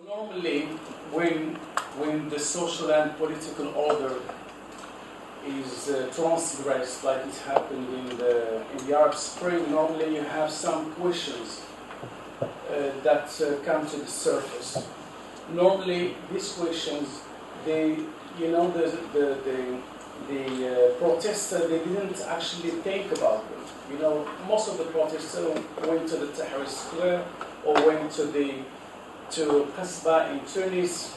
Normally, when the social and political order is transgressed, like it happened in the Arab Spring, normally you have some questions that come to the surface. Normally, these questions, the protesters, they didn't actually think about them. You know, most of the protesters went to the Tahrir Square or went to Kasbah in Tunis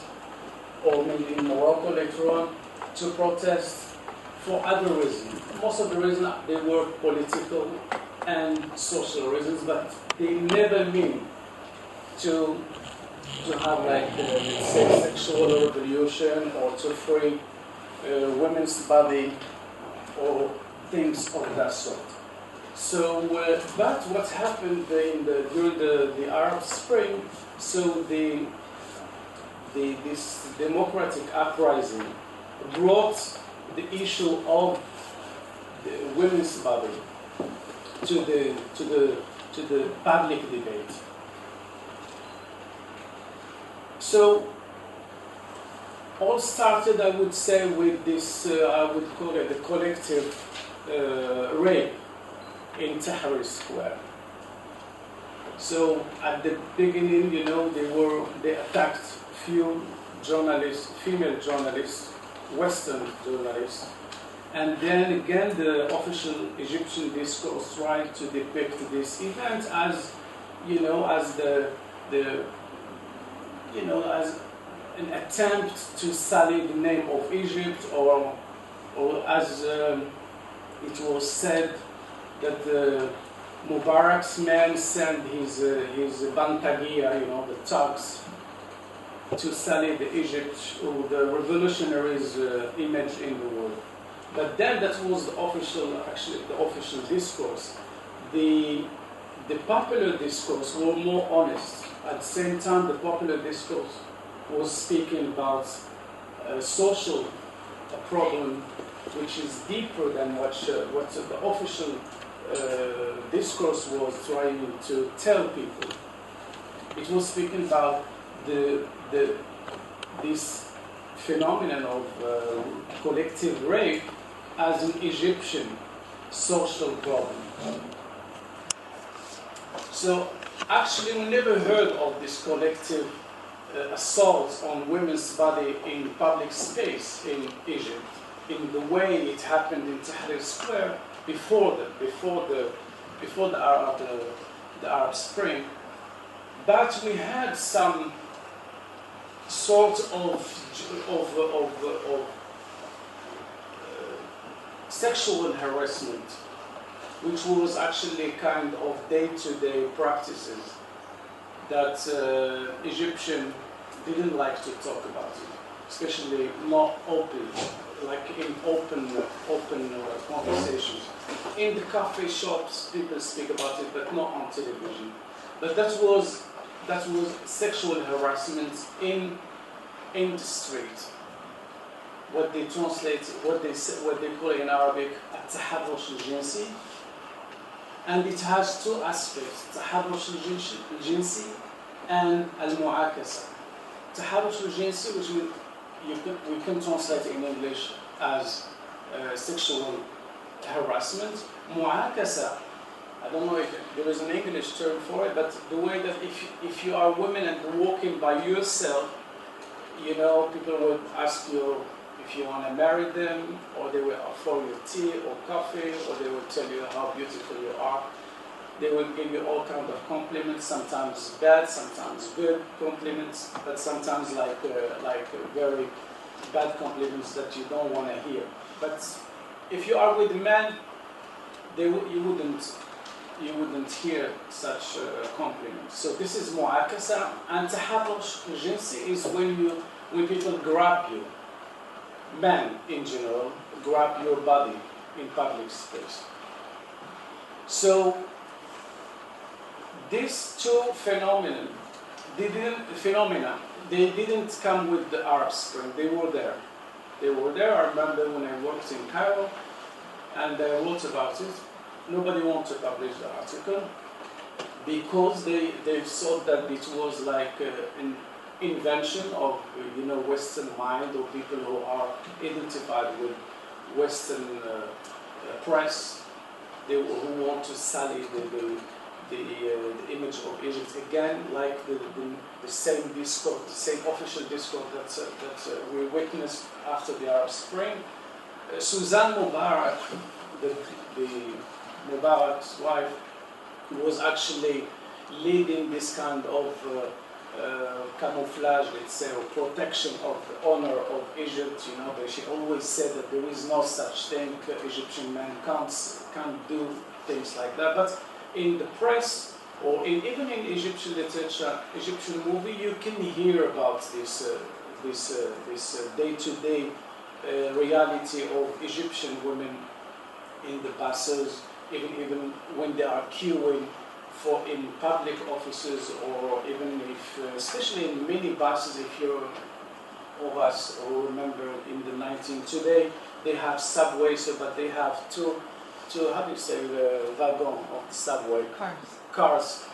or maybe in Morocco later on to protest for other reasons. Most of the reasons they were political and social reasons, but they never mean to have like let's say sexual revolution or to free women's body or things of that sort. So, but what happened during the Arab Spring? So this democratic uprising brought the issue of the women's body to the public debate. So all started, I would say, with this I would call it the collective rape in Tahrir Square. So at the beginning, you know, they attacked few journalists, female journalists, Western journalists, and then again the official Egyptian discourse tried to depict this event as, you know, as as an attempt to sully the name of Egypt, or as it was said that Mubarak's men sent his bantagia, you know, the thugs, to sully the Egypt or the revolutionaries' image in the world. But then that was the official discourse. The popular discourse was more honest. At the same time, the popular discourse was speaking about a social problem which is deeper than what the official discourse was trying to tell people. It was speaking about this phenomenon of collective rape as an Egyptian social problem. So actually we never heard of this collective assault on women's body in public space in Egypt in the way it happened in Tahrir Square before the Arab Spring. But we had some sort of sexual harassment, which was actually kind of day-to-day practices that Egyptian didn't like to talk about it, especially not openly, like in open conversations. In the cafe shops, people speak about it, but not on television. But that was sexual harassment in the street. What they call in Arabic التحرش الجنسي, and it has two aspects: التحرش الجنسي and المعاكسة. التحرش الجنسي, which we can translate in English as sexual harassment. معاكسة, I don't know if there is an English term for it, but the way that if you are women and walking by yourself, you know, people would ask you if you want to marry them, or they will offer you tea or coffee, or they will tell you how beautiful you are. They will give you all kinds of compliments, sometimes bad, sometimes good compliments, but sometimes like very bad compliments that you don't want to hear. But if you are with men, you wouldn't hear such compliments. So this is mu'akasa, and taharrush jinsi is when people grab you, men in general, grab your body in public space. So these two phenomena, they didn't come with the Arab Spring. They were there. I remember when I worked in Cairo, and I wrote about it. Nobody wanted to publish the article because they thought that it was like invention of Western mind, or people who are identified with Western press, who want to sully the image of Egypt again, like the same discourse, the same official discourse that we witnessed after the Arab Spring. Suzanne Mubarak, the Mubarak's wife, was actually leading this kind of camouflage, let's say, or protection of the honor of Egypt. But she always said that there is no such thing. Egyptian men can't do things like that. But in the press, or even in Egyptian literature, Egyptian movie, you can hear about this day-to-day reality of Egyptian women in the buses, even when they are queuing in public offices, or even especially in minibuses. If you're of us who remember in the 19th, today they have subways, but they have two how do you say, wagon of the subway cars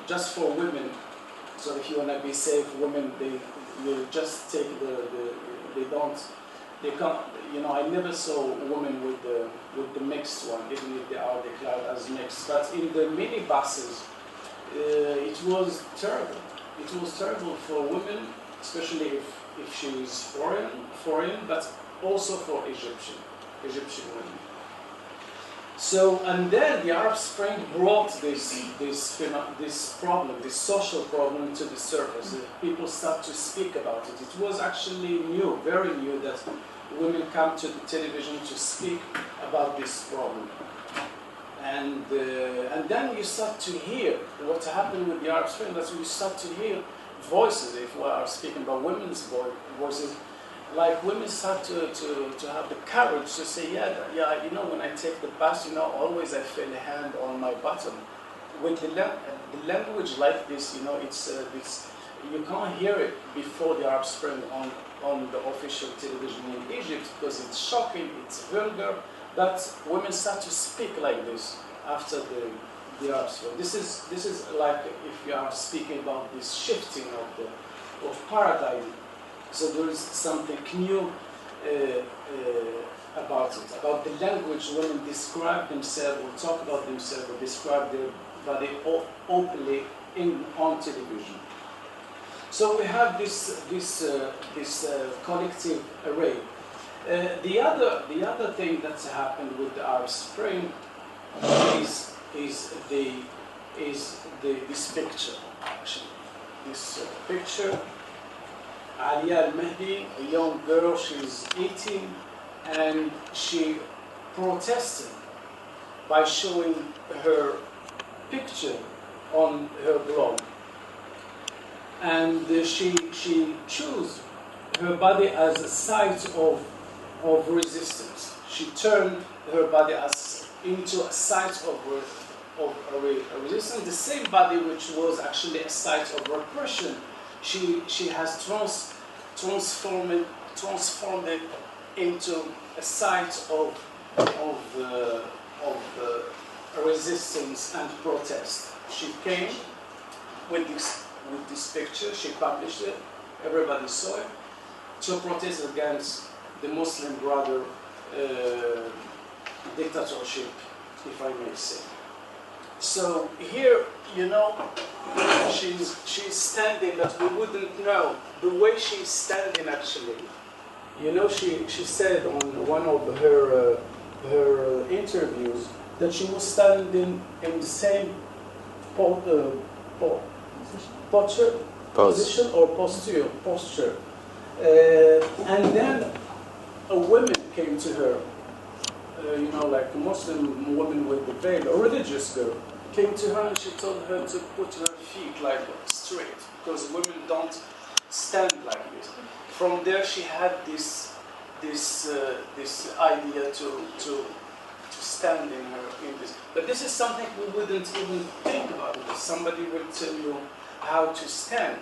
just for women. So if you want to be safe, women, you just take they can't. I never saw a woman with the mixed one, even if they are declared as mixed. But in the minibuses, it was terrible. It was terrible for women, especially if she is foreign, but also for Egyptian women. So, and then the Arab Spring brought this problem, this social problem, to the surface. People start to speak about it. It was actually new, very new, that women come to the television to speak about this problem. And then you start to hear what happened with the Arab Spring. That's when you start to hear voices. If we are speaking about women's voices, like women start to have the courage to say, when I take the bus, always I feel a hand on my bottom. With the language like this, it's you can't hear it before the Arab Spring on the official television in Egypt, because it's shocking, it's vulgar. But women start to speak like this after the Arab Spring. This is like if you are speaking about this shifting of paradigm. So there is something new about it, about the language women describe themselves, or talk about themselves, or describe their body openly on television. So we have this collective array. The other thing that's happened with the Arab Spring is this picture, actually. This picture. Alia al-Mahdi, a young girl, she's eating, and she protested by showing her picture on her blog. And she chose her body as a site of resistance. She turned her body into a site of resistance, the same body which was actually a site of repression. She has transformed it into a site of resistance and protest. She came with this picture. She published it. Everybody saw it, to protest against the Muslim Brother dictatorship, if I may say. So here, she's standing, but we wouldn't know the way she's standing. Actually, she said on one of her interviews that she was standing in the same position or posture, and then a woman came to her, like a Muslim woman with the veil, a religious girl, came to her and she told her to put her feet like straight, because women don't stand like this. From there, she had this idea to stand in this. But this is something we wouldn't even think about. If somebody will tell you how to stand,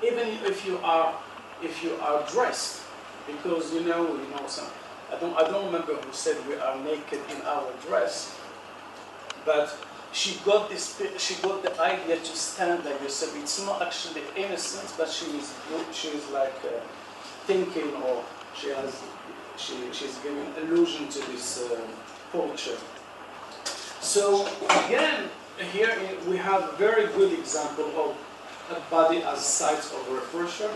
even if you are dressed, because some. I don't remember who said we are naked in our dress, But she got the idea to stand like this. So it's not actually innocent, but she's like thinking, or she's giving allusion to this culture. So again, here we have a very good example of a body as site of repression,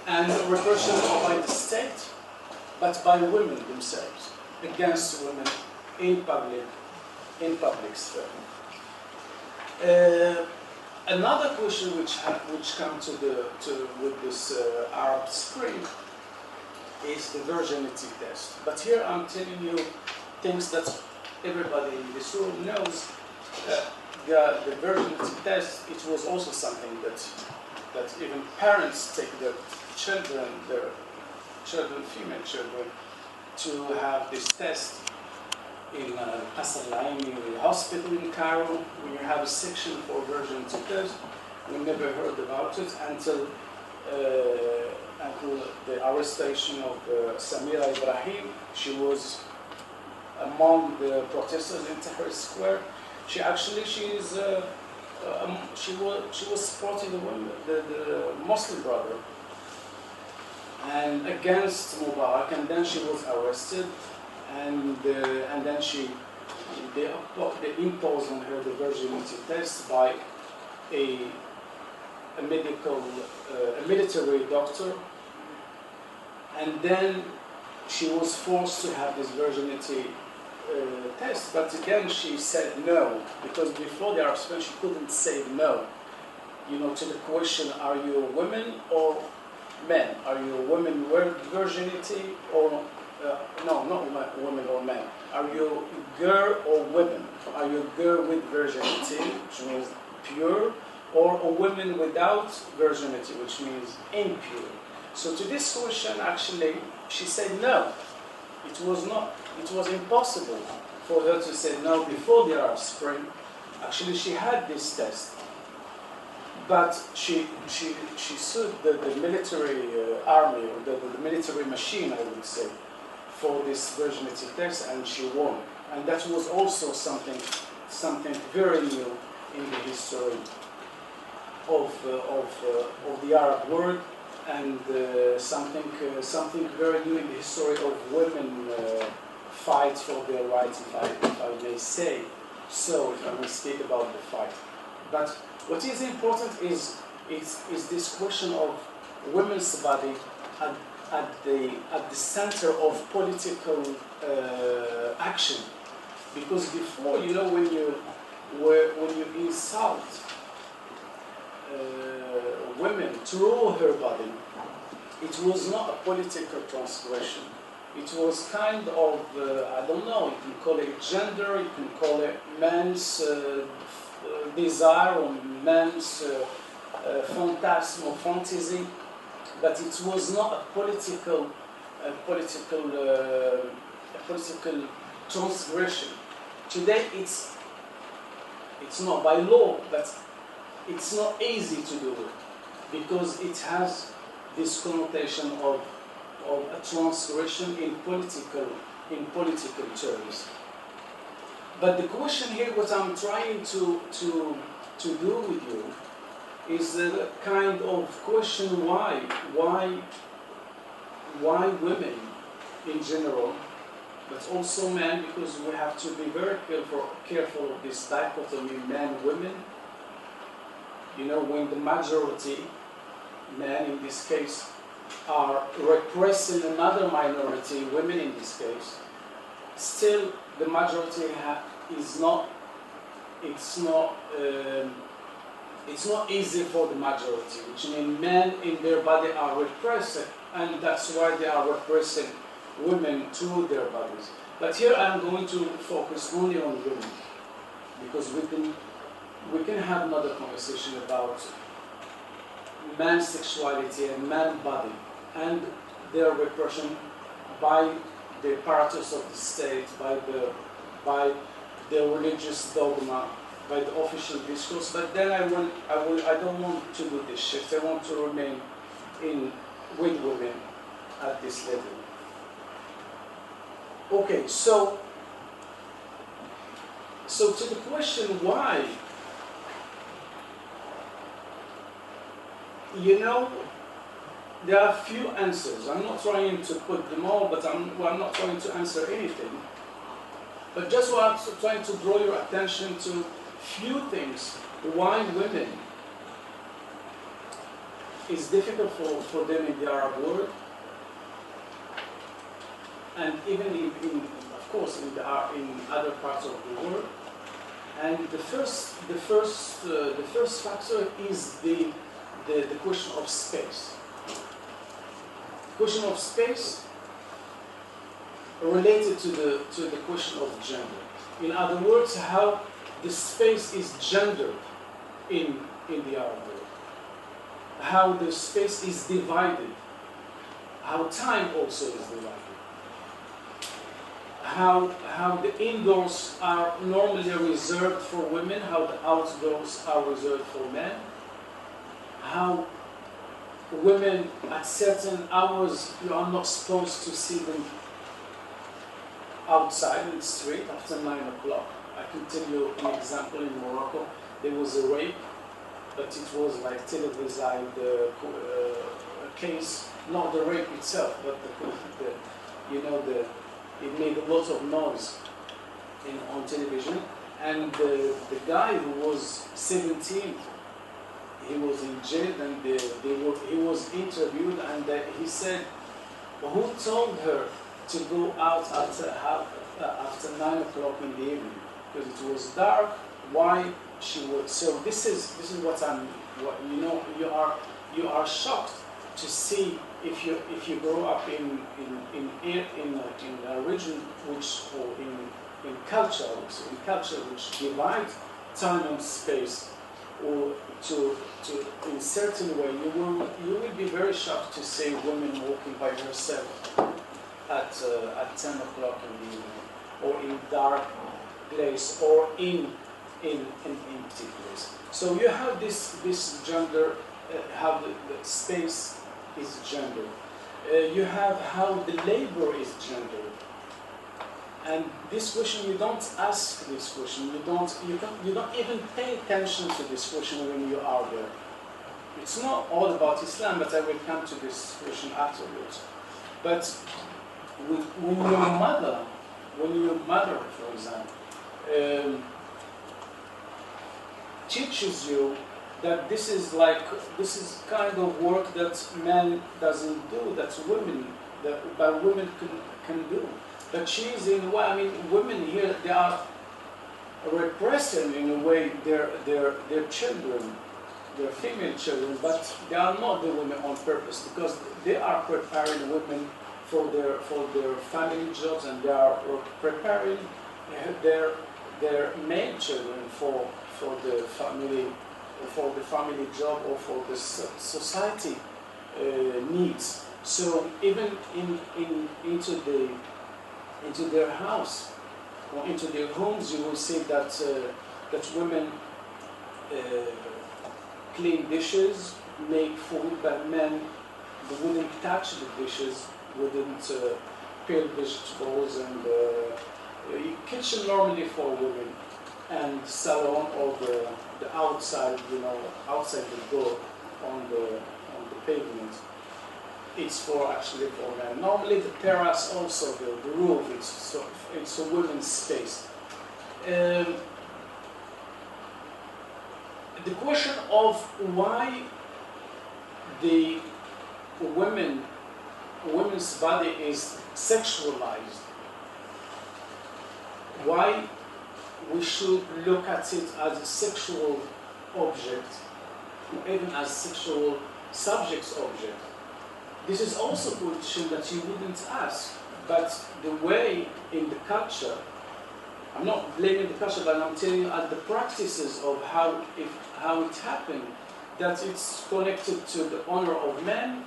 and repression not by the state, but by women themselves, against women in public sphere. Another question which comes with this Arab Spring is the virginity test. But here I'm telling you things that everybody in this room knows. The virginity test, it was also something that even parents take their children, female children, to have this test in Qasr al-Aini hospital in Cairo. We have a section for virginity test. We never heard about it until the arrestation of Samira Ibrahim. She was among the protesters in Tahrir Square. She was supporting the Muslim brother and against Mubarak, and then she was arrested, and then they imposed on her the virginity test by a military doctor, and then she was forced to have this virginity test, but again she said no, because before the arrest she couldn't say no, to the question, are you a woman or men? Are you a woman with virginity or no, not women or men? Are you a girl or women? Are you a girl with virginity, which means pure, or a woman without virginity, which means impure? So to this question, actually, she said no. It was impossible for her to say no before the Arab Spring. Actually, she had this test, but she sued the military army, or the military machine, I would say, for this virginity test, and she won. And that was also something very new in the history of the Arab world, and something very new in the history of women fight for their rights, if I may say so, if I may speak about the fight. But what is important is this question of women's body at the center of political action, because before, when you insult women through her body, it was not a political transgression. It was kind of, I don't know, you can call it gender, you can call it man's desire or man's phantasm or fantasy, but it was not a political transgression. Today it's not by law, but it's not easy to do it, because it has this connotation of a transgression in political terms. But the question here, what I'm trying to do with you, is a kind of question why women in general, but also men, because we have to be very careful of this dichotomy men-women. When the majority, men in this case, are repressing another minority, women in this case, still the majority it's not easy for the majority, which means men in their body are repressed, and that's why they are repressing women through their bodies. But here I'm going to focus only on women, because we can have another conversation about man's sexuality and man's body and their repression by the apparatus of the state, by the religious dogma, by the official discourse. But then I don't want to do this shift. I want to remain with women at this level. Okay, so So to the question why, you know, there are few answers. I'm not trying to put them all, but I'm not trying to answer anything. But just trying to draw your attention to few things why women is difficult for them in the Arab world, and even of course in other parts of the world. And the first factor is the question of space. The question of space related to the question of gender. In other words, how the space is gendered in the Arab world. How the space is divided. How time also is divided. How the indoors are normally reserved for women, how the outdoors are reserved for men. How women at certain hours, you are not supposed to see them outside in the street after 9 o'clock. I can tell you an example. In Morocco, there was a rape, but it was like televised case, not the rape itself, but it made a lot of noise on television. And the guy who was 17, he was in jail, and he was interviewed, and he said, who told her to go out after 9 o'clock in the evening? Because it was dark. Why she would? So this is what you are shocked to see if you grow up in a region in culture which divides time and space, or in certain way, you will be very shocked to see women walking by herself at 10 o'clock in the evening, or in dark place, or in empty place. So you have this gender, how the space is gendered. You have how the labor is gendered. And this question, you don't ask this question. You don't even pay attention to this question when you are there. It's not all about Islam, but I will come to this question afterwards. But when your mother, for example, teaches you that this is kind of work that man doesn't do, that women can do. But she's in a way, I mean, women here, they are repressing in a way their children, their female children, but they are not the women on purpose, because they are preparing women for their family jobs, and they are preparing their male children for the family job, or for the society needs. So even into their house or into their homes, you will see that women clean dishes, make food, but men wouldn't touch the dishes, wouldn't peel vegetables, and kitchen normally for women, and salon, or the outside, outside the door on the pavement. It's actually for men. Normally the terrace, also the roof, it's a women's space. The question of why the women's body is sexualized, why we should look at it as a sexual object, even as sexual subject's object. This is also a question that you wouldn't ask, but the way in the culture, I'm not blaming the culture, but I'm telling you the practices of how it happened, that it's connected to the honor of men.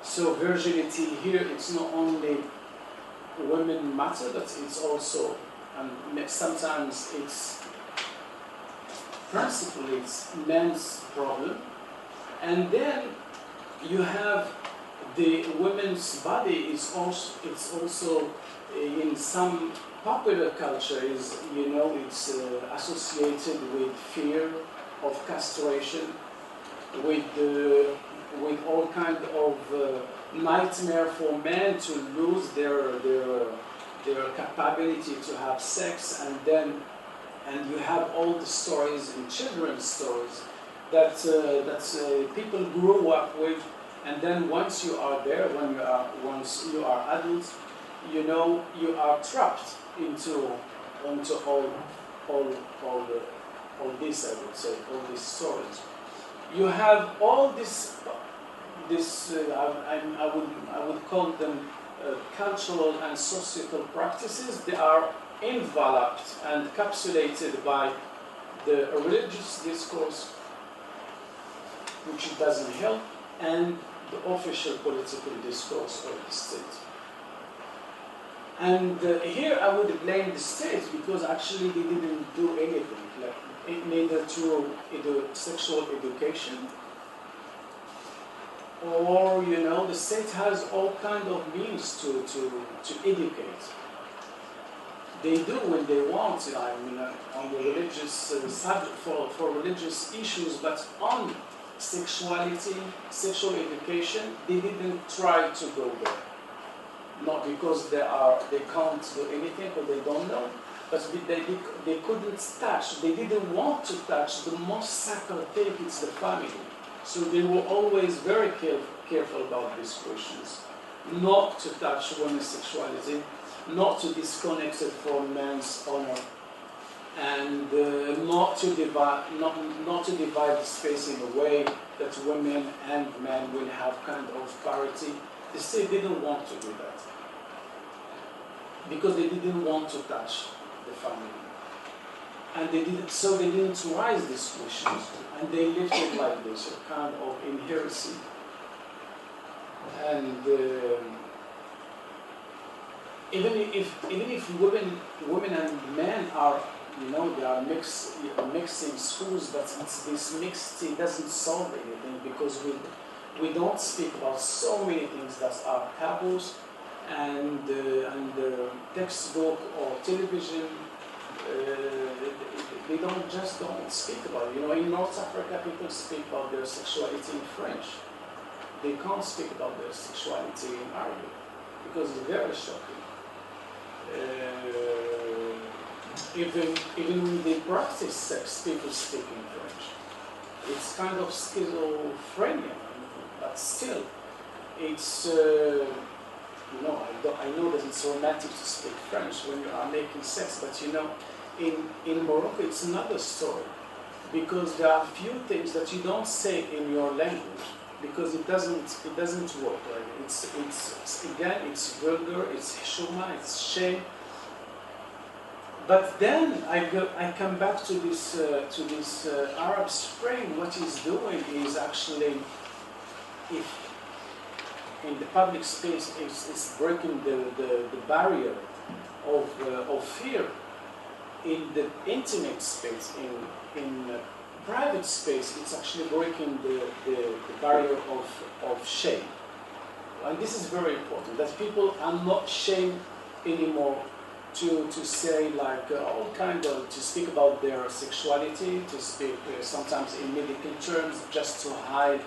So virginity here, it's not only women matter, but it's also, sometimes principally it's men's problem. And then you have the women's body is also, it's also in some popular culture is, you know, it's associated with fear of castration, with all kind of nightmare for men to lose their capability to have sex, and you have all the stories and children's stories that people grew up with, and then once you are there, once you are adults, you know, you are trapped into all this, I would say, all these stories. You have all this I would call them cultural and societal practices. They are enveloped and encapsulated by the religious discourse, which it doesn't help, and the official political discourse of the state. And here I would blame the state, because actually they didn't do anything, like neither through sexual education, or, you know, the state has all kind of means to educate. They do when they want, I mean, on the religious subject, for religious issues, but on sexuality, sexual education, they didn't try to go there. Not because they can't do anything or they don't know, but they couldn't touch, they didn't want to touch the most sacred thing, it's the family. So they were always very careful about these questions. Not to touch women's sexuality, not to disconnect it from men's honor, and not to divide the space in a way that women and men will have kind of parity. The state didn't want to do that, because they didn't want to touch the family. And they didn't raise these questions, and they left it like this, a kind of inherency. And even if women and men are, you know, they are mixed in schools, but this mixed doesn't solve anything, because we don't speak about so many things that are taboos, and textbook or television. They don't speak about it. You know, in North Africa, people speak about their sexuality in French. They can't speak about their sexuality in Arabic, because it's very shocking. Even when they practice sex, people speak in French. It's kind of schizophrenia, but still, it's, you know, I know that it's romantic to speak French when you are making sex, but you know, in Morocco it's another story, because there are few things that you don't say in your language, because it doesn't work. Right? It's again, it's vulgar, it's hishuma, it's shame. But then I come back to this Arab Spring. What he's doing is actually, if in the public space, it's breaking the barrier of fear. In the intimate space, in private space, it's actually breaking the barrier of shame. And this is very important, that people are not shamed anymore to say, like, all kind of, to speak about their sexuality, to speak sometimes in medical terms, just to hide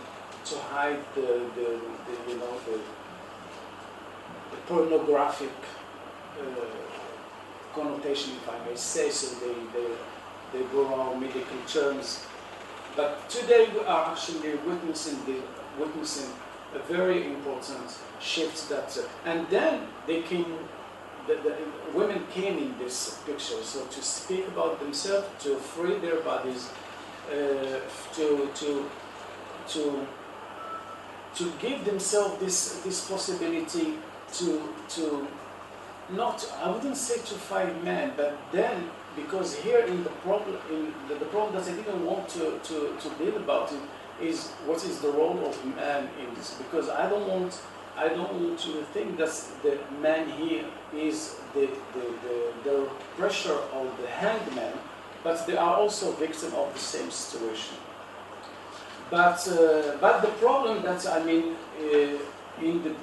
the you know, the pornographic connotation, if I may say so. They borrow medical terms. But today we are actually witnessing a very important shift that, and then they came. The women came in this picture, so to speak about themselves, to free their bodies, to give themselves this possibility to not, I wouldn't say to fight men, but then, because here in the problem that I didn't want to deal about it is what is the role of man in this, because I don't want to think that the man here is the pressure of the hangman, but they are also victims of the same situation. But the problem that, I mean, in the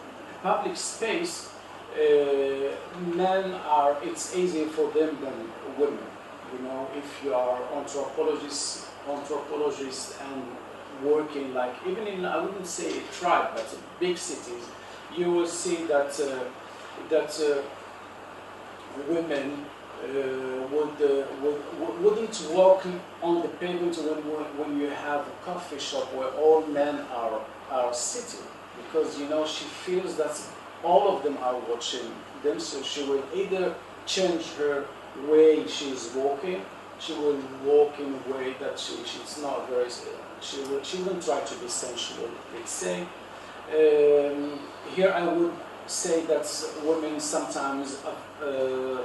public space, men are, it's easier for them than women. You know, if you are anthropologist and working like, even in, I wouldn't say a tribe, but big cities, you will see that women wouldn't walk on the pavement when you have a coffee shop where all men are sitting, because, you know, she feels that all of them are watching them, so she will either change her way she's walking, she will walk in a way that she's not very, she wouldn't try to be sensual, let's say. Here I would say that women sometimes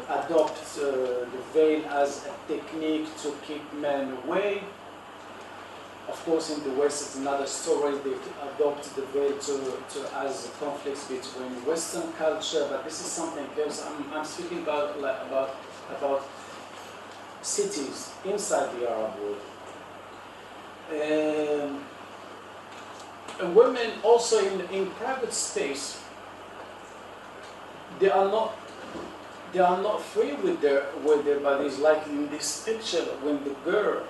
adopt the veil as a technique to keep men away. Of course, in the West, it's another story. They adopt the veil as conflicts between Western culture, but this is something else. I'm speaking about cities inside the Arab world. Women also in private space, they are not free with their bodies, like in this picture when the girl,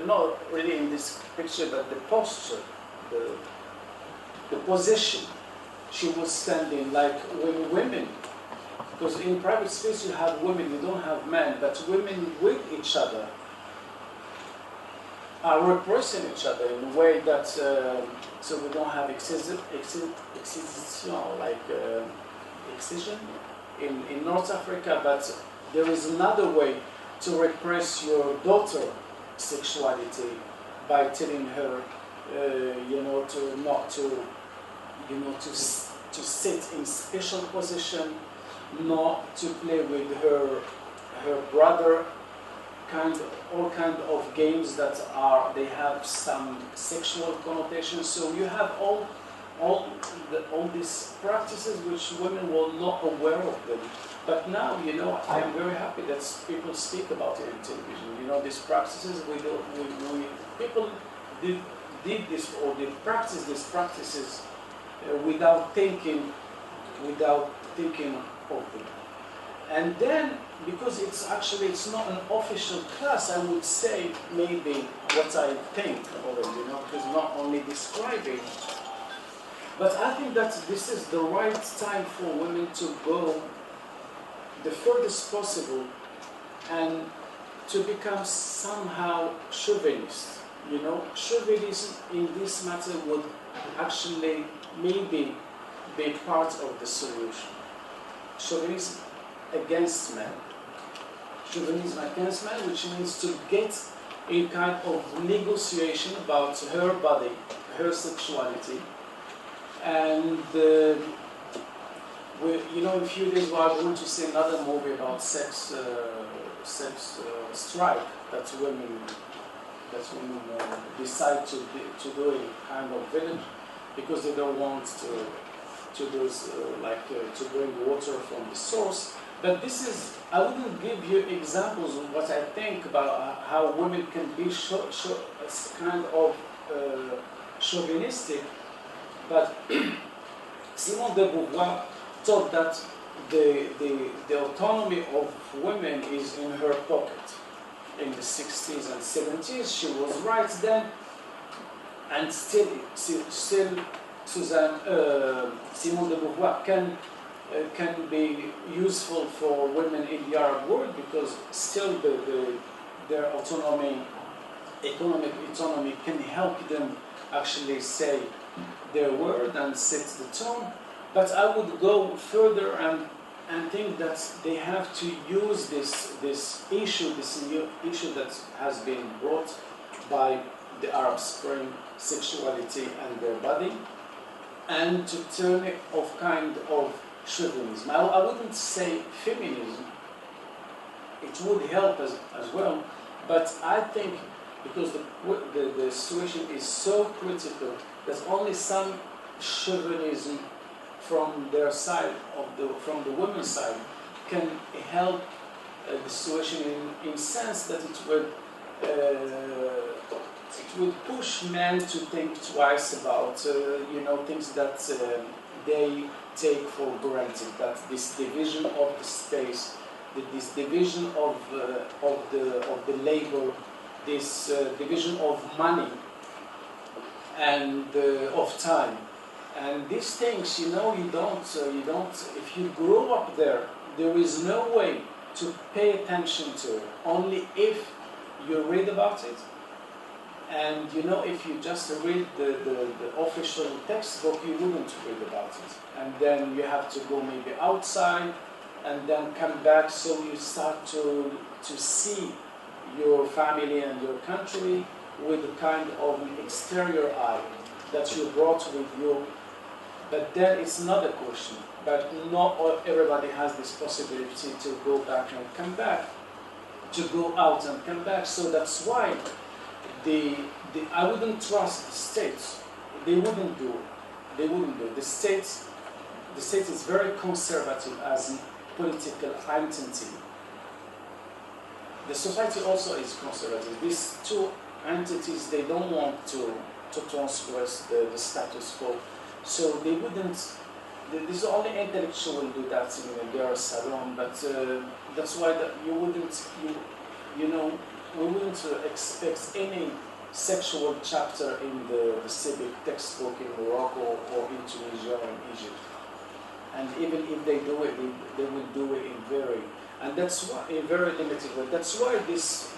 not really in this picture, but the posture, the position she was standing, like when women, because in private space you have women, you don't have men, but women with each other are repressing each other in a way that so we don't have excision, like excision in North Africa, but there is another way to repress your daughter's sexuality by telling her, you know, to sit in special position, not to play with her brother, all kind of games that they have some sexual connotations. So you have all these practices which women were not aware of them. But now, you know, I am very happy that people speak about it in television. You know, these practices, people did this, or they practice these practices without thinking of them. And then, because it's not an official class, I would say maybe what I think, or, you know, because not only describing. But I think that this is the right time for women to go the furthest possible and to become somehow chauvinist. You know, chauvinism in this matter would actually maybe be part of the solution. Chauvinism against men. Chauvinism against men, which means to get a kind of negotiation about her body, her sexuality. And you know, in a few days we're going to see another movie about sex strike that women decide to do in kind of village because they don't want to bring water from the source. But this is, I wouldn't give you examples of what I think about how women can be kind of chauvinistic, but Simone de Beauvoir thought that the autonomy of women is in her pocket. In the 60s and 70s, she was right then, and still Simone de Beauvoir can be useful for women in the Arab world, because still their autonomy, economic autonomy, can help them actually say their word and set the tone. But I would go further and think that they have to use this new issue that has been brought by the Arab Spring, sexuality and their body, and to turn it off kind of chauvinism. I wouldn't say feminism. It would help as well, but I think because the situation is so critical that only some chauvinism from their side, from the women's side, can help the situation in sense that it would push men to think twice about you know, things that they take for granted, that this division of the space, this division of the labor, this division of money and of time, and these things, you don't. If you grow up there, there is no way to pay attention to it. Only if you read about it, and if you just read the official textbook, you wouldn't read about it. And then you have to go maybe outside, and then come back, so you start to see your family and your country with a kind of an exterior eye that you brought with you. But then it's another question. But not everybody has this possibility to go back and come back, to go out and come back. So that's why I wouldn't trust the states. They wouldn't do it. They wouldn't do it. The state is very conservative as a political entity. The society also is conservative. These two entities, they don't want to transgress the status quo. So they wouldn't. This only intellectual will do that in their salon. But that's why we wouldn't expect any sexual chapter in the civic textbook in Morocco or in Tunisia or in Egypt. And even if they do it, they will do it in very limited way. That's why these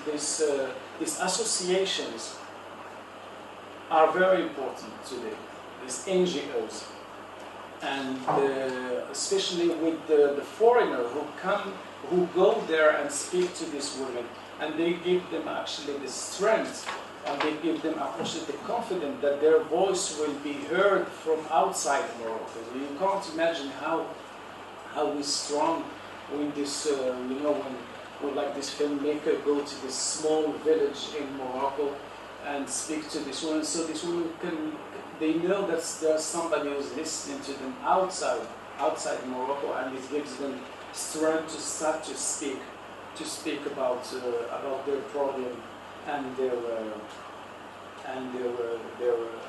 associations are very important today. These NGOs, and especially with the foreigner who go there and speak to these women, and they give them actually the strength, and they give them actually the confidence that their voice will be heard from outside Morocco. You can't imagine how is strong when this when like this filmmaker go to this small village in Morocco and speak to this woman. So this woman they know that there's somebody who's listening to them outside Morocco, and it gives them strength to start to speak about their problem and their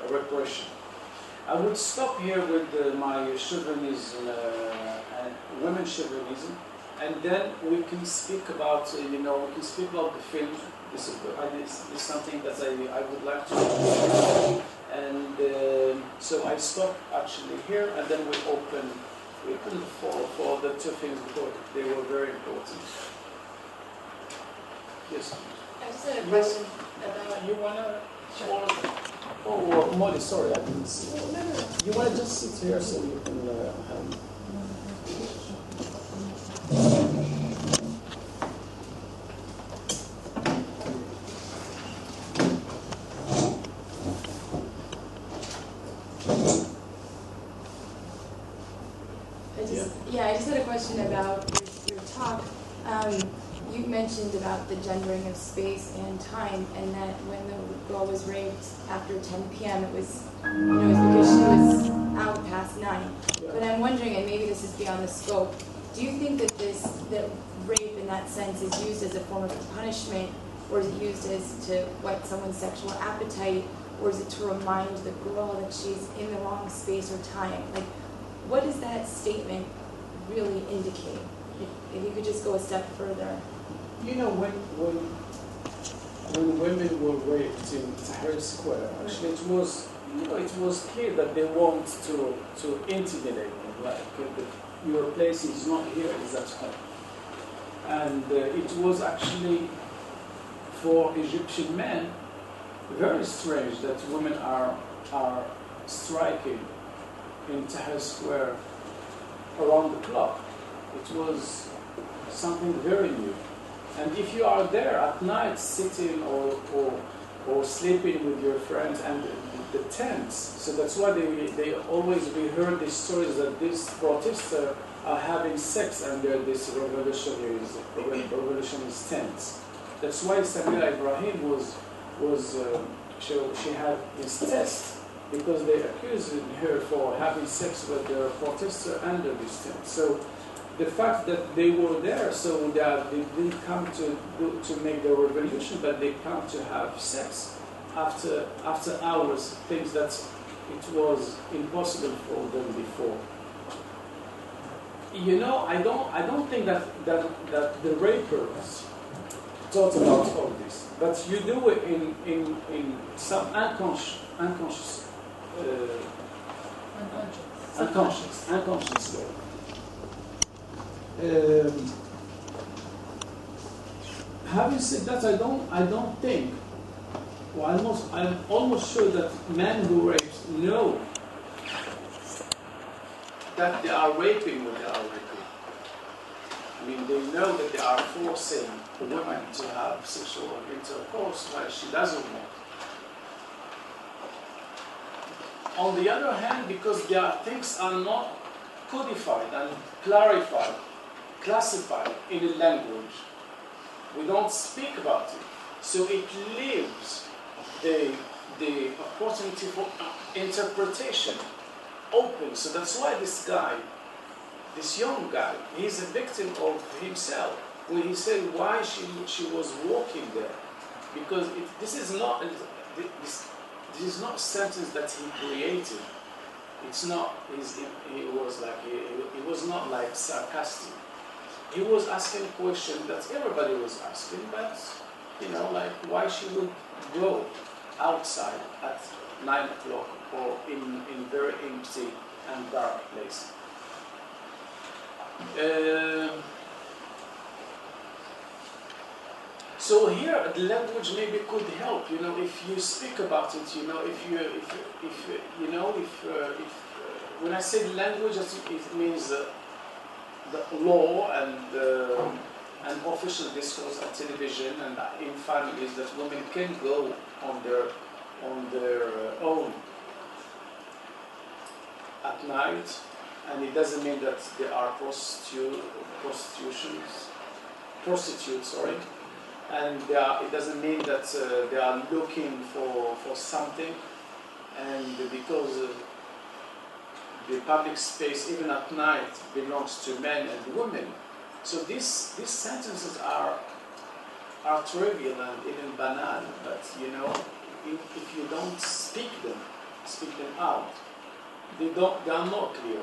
repression. I would stop here with my chauvinism and women's chauvinism, and then we can speak about the film. This is something that I would like to do. And so I stop actually here, and then we open for the two films because they were very important. Yes. I just had a question about. You wanna? Oh, Molly, sorry, I didn't see. No. You wanna just sit here so you can have. I just had a question about your talk. You mentioned about the gendering of space and time, and that when the girl was raped after 10 p.m., it was because she was out past 9. Yeah. But I'm wondering, and maybe this is beyond the scope, do you think that rape in that sense is used as a form of punishment, or is it used as to whet someone's sexual appetite, or is it to remind the girl that she's in the wrong space or time? Like, what does that statement really indicate? If you could just go a step further. When women were raped in Tahrir Square, actually it was clear that they want to intimidate them, like your place is not here, it's at home. And it was actually for Egyptian men very strange that women are striking in Tahrir Square around the clock. It was something very new. And if you are there at night sitting or sleeping with your friends and the tents, so that's why we heard these stories that these protesters are having sex under this revolutionist tents. That's why Samira Ibrahim she had this test, because they accused her for having sex with the protester under this tent. So the fact that they were there, so that they didn't come to make the revolution, but they come to have sex after hours, things that it was impossible for them before. You know, I don't think that the rapers thought about all this, but you do it in some unconscious way. Having said that, I don't think. Well, I'm almost sure that men who rape know that they are raping when they are raping. I mean, they know that they are forcing a woman to have sexual intercourse while she doesn't want. On the other hand, because their things are not codified and classified in a language, we don't speak about it. So it leaves the opportunity for interpretation open. So that's why this young guy, he's a victim of himself. When he said why she was walking there, because this is not a sentence that he created. It's not. He was not like sarcastic. He was asking a question that everybody was asking, but you know, like why she would go outside at 9 o'clock or in very empty and dark place. So here the language maybe could help. You know, if you speak about it. You know, when I say language, it means the law and official discourse on television and in families that women can go on their own at night, and it doesn't mean that they are prostitutes, and it doesn't mean that they are looking for something, and because the public space, even at night, belongs to men and women. So these sentences are trivial and even banal, but you know, if you don't speak them out, they are not clear.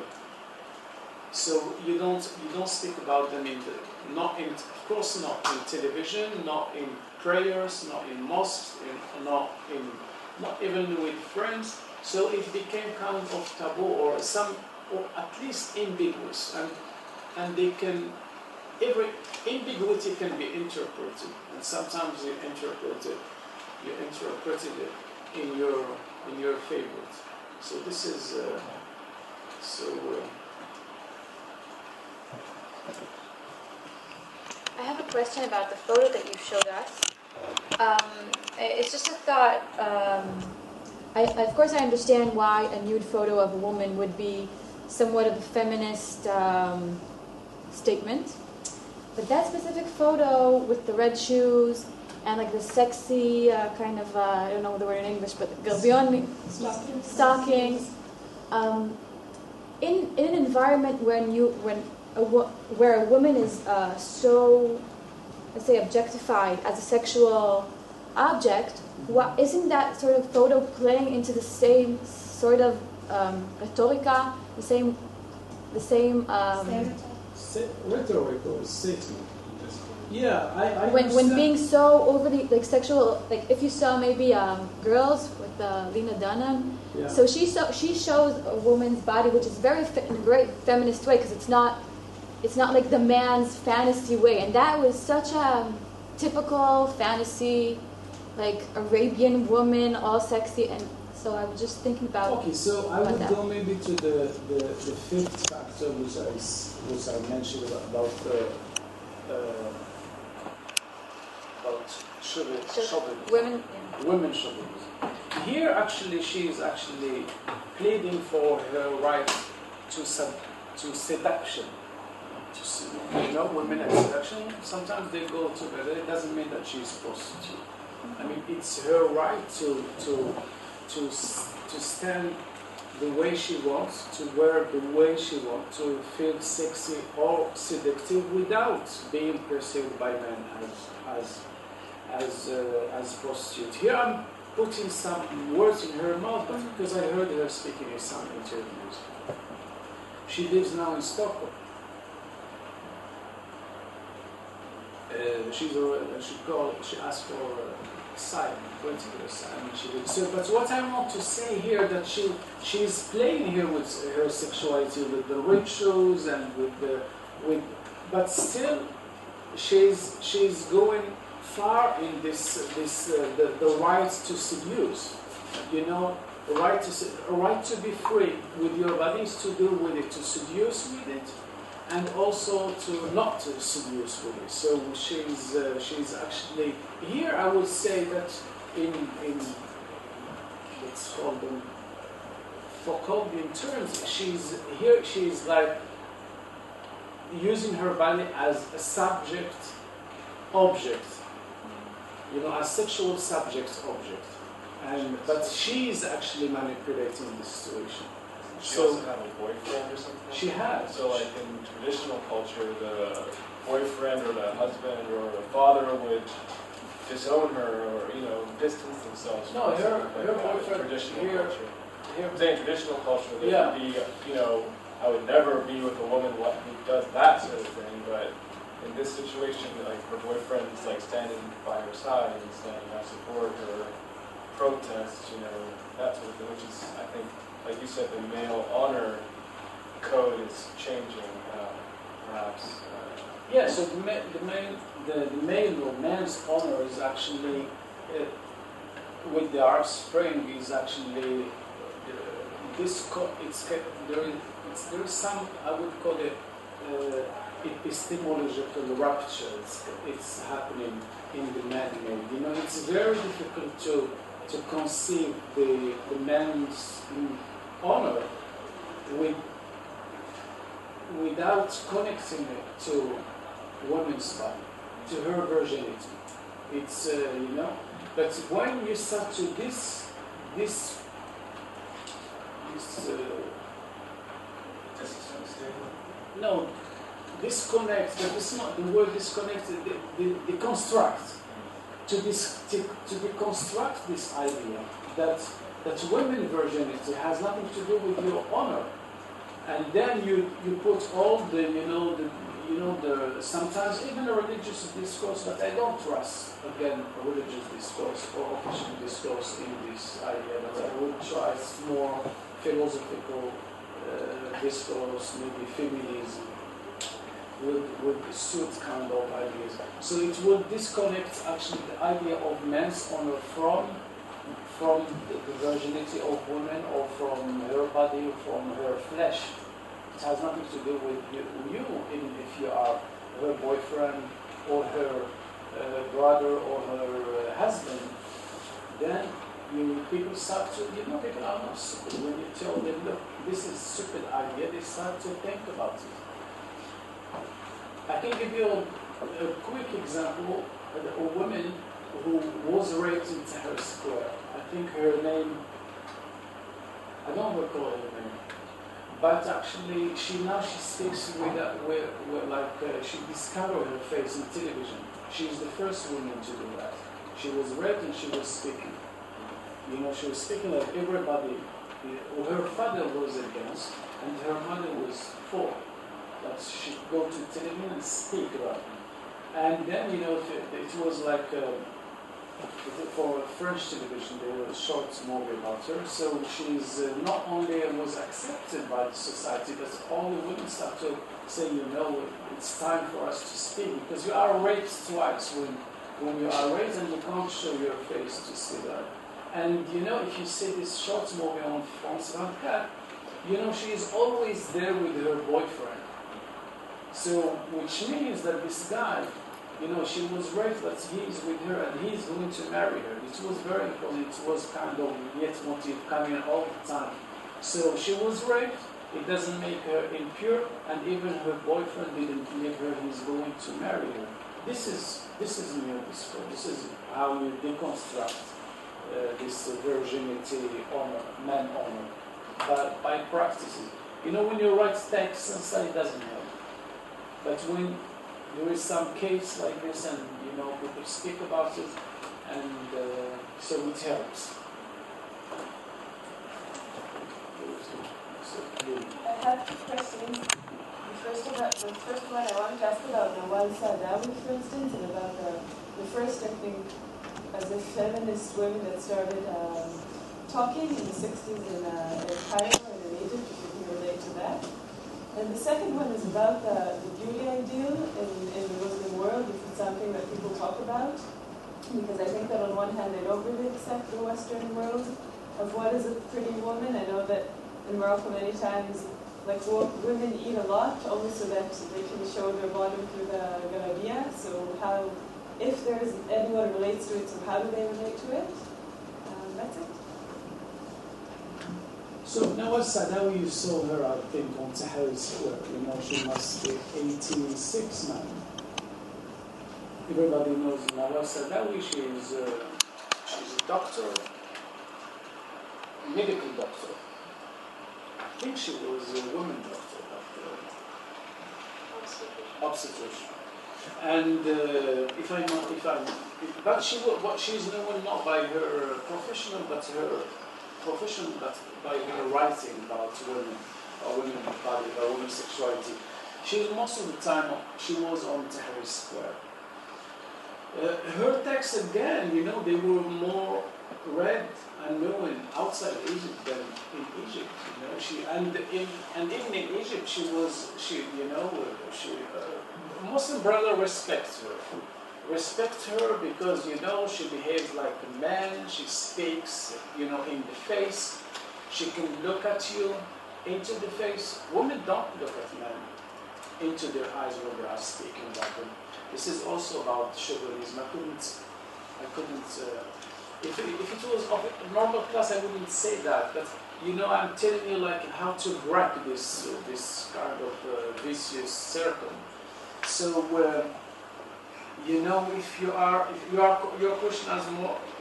So you don't speak about them of course not in television, not in prayers, not in mosques, not even with friends. So it became kind of taboo, or at least ambiguous, and every ambiguity can be interpreted, and sometimes you interpret it in your favor. So this is I have a question about the photo that you showed us. It's just a thought. Of course, I understand why a nude photo of a woman would be somewhat of a feminist statement. But that specific photo with the red shoes and like the sexy kind of, I don't know the word in English, but stockings. In an environment where a woman is so, let's say, objectified as a sexual object, isn't that sort of photo playing into the same sort of rhetorica, the same rhetoric or statement? Yeah, I when being so overly like sexual, like if you saw maybe Girls with Lena Dunham, yeah. So she shows a woman's body, which is in a very feminist way, because it's not like the man's fantasy way, and that was such a typical fantasy, like Arabian woman, all sexy, and so I was just thinking about. Okay, so I would go maybe to the fifth factor, which I mentioned about chauvinism. Women chauvinism. Here, actually, she is actually pleading for her right to seduction. You know, women and seduction, sometimes they go together. It doesn't mean that she's a prostitute. I mean, it's her right to stand the way she wants, to wear the way she wants, to feel sexy or seductive without being perceived by men as prostitute. Here putting some words in her mouth, but because I heard her speaking in some interviews. She lives now in Stockholm. She asked for asylum, political asylum. She did. So, but what I want to say here that she's playing here with her sexuality, with the rituals and but still she's going far in the right to seduce. You know, a right to be free with your body is to do with it, to seduce with it, and also to not to seduce with it. So she's actually here. I would say that in what's called Foucauldian terms, she's here. She's like using her body as a subject object. You know, as sexual subject object, but she's actually manipulating the situation. She also have a boyfriend or something? She has. So like in traditional culture, the boyfriend or the husband or the father would disown her or, you know, distance themselves from her boyfriend traditional here, culture. Here. I'm saying traditional culture, there would be, you know, I would never be with a woman who does that sort of thing, but in this situation, like her boyfriend's like standing by her side and saying, I support her protests, you know, that sort of thing, which is, I think, like you said, the male honor code is changing, perhaps. Yeah, so the male or man's honor is actually, with the Arab Spring, is actually there is some, I would call it epistemological rupture. It's happening in the man-made. You know, it's very difficult to conceive the man's honor without connecting it to woman's body, to her virginity. It's you know, but when you start to disconnect, but it's not the word disconnect, deconstruct. To deconstruct this idea that women virginity has nothing to do with your honor, and then you put all the sometimes even a religious discourse, but I don't trust again a religious discourse or official discourse in this idea, but I would try more philosophical discourse, maybe feminism, would suit kind of ideas. So it will disconnect actually the idea of men's honor from the virginity of women, or from her body, or from her flesh. It has nothing to do with you, even if you are her boyfriend or her brother or her husband. Then people start to, people are not stupid. When you tell them, look, this is a stupid idea, they start to think about it. I can give you a quick example. A woman who was raped in Tahrir Square. I think her name, I don't recall her name, but actually she speaks she discovered her face on television. She's the first woman to do that. She was raped and she was speaking. She was speaking like everybody. Her father was against, and her mother was for. That she go to television and speak about it. And then, it was like for French television, there was a short movie about her. So she's not only was accepted by the society, but all the women start to say, it's time for us to speak, because you are raped twice when you are raped and you can't show your face to see that. And if you see this short movie on France 24, she is always there with her boyfriend. So, which means that this guy, she was raped, but he's with her and he's going to marry her. It was very important. It was kind of motive coming all the time. So she was raped. It doesn't make her impure, and even her boyfriend didn't make her. He's going to marry her. This is new discourse. This is how you deconstruct this virginity honor, man honor, by practices. When you write text and stuff, it doesn't help. But when there is some case like this, and people speak about it, and So it helps. I have two questions. The first one I wanted to ask about Nawal Saadawi, for instance, and about the first, I think, as a feminist women that started talking in the 60s in Cairo and in Egypt, if you can relate to that. And the second one is about the beauty ideal in the Muslim world, if it's something that people talk about. Because I think that on one hand, they don't really accept the Western world of what is a pretty woman. I know that in Morocco many times, like women eat a lot only so that they can show their bottom through the garabia. So how, if there's anyone relates to it, so how do they relate to it? That's it. So Nawal Saadawi, you saw her, I think, on Tahrir Square. You know, she must be 86 now. Everybody knows Nawal Saadawi. She's a doctor, a medical doctor. I think she was a woman doctor, obstetrician. And but she's known not by her professional, but by her writing about women, or women's body, or women's sexuality. Most of the time, she was on Tahrir Square. Her texts, again, you know, they were more read and known outside Egypt than in Egypt. You know, and even in Egypt, Muslim brother respects her because, you know, she behaves like a man. She speaks, you know, in the face. She can look at you into the face. Women don't look at men into their eyes when they are speaking about them. This is also about chauvinism. If it was a normal class, I wouldn't say that. But you know, I'm telling you like how to break this kind of vicious circle. So you know, if your question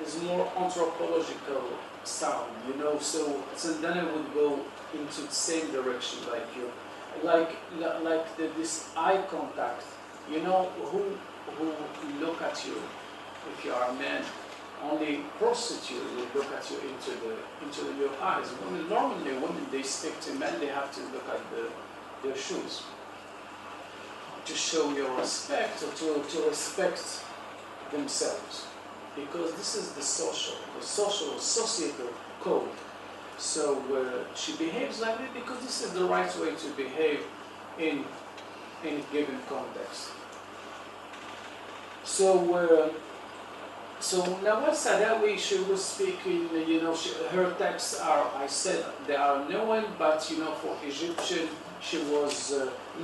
is more anthropological sound. You know, so then I would go into the same direction like you, this eye contact. You know, who look at you if you are a man. Only prostitute will look at you into your eyes. Normally, women, they speak to men, they have to look at their shoes to show your respect or to respect themselves, because this is the societal code. So she behaves like that because this is the right way to behave in a given context. So Nawal Saadawi, she was speaking, you know, her texts are, I said, they are known, but, you know, for Egyptian, she was,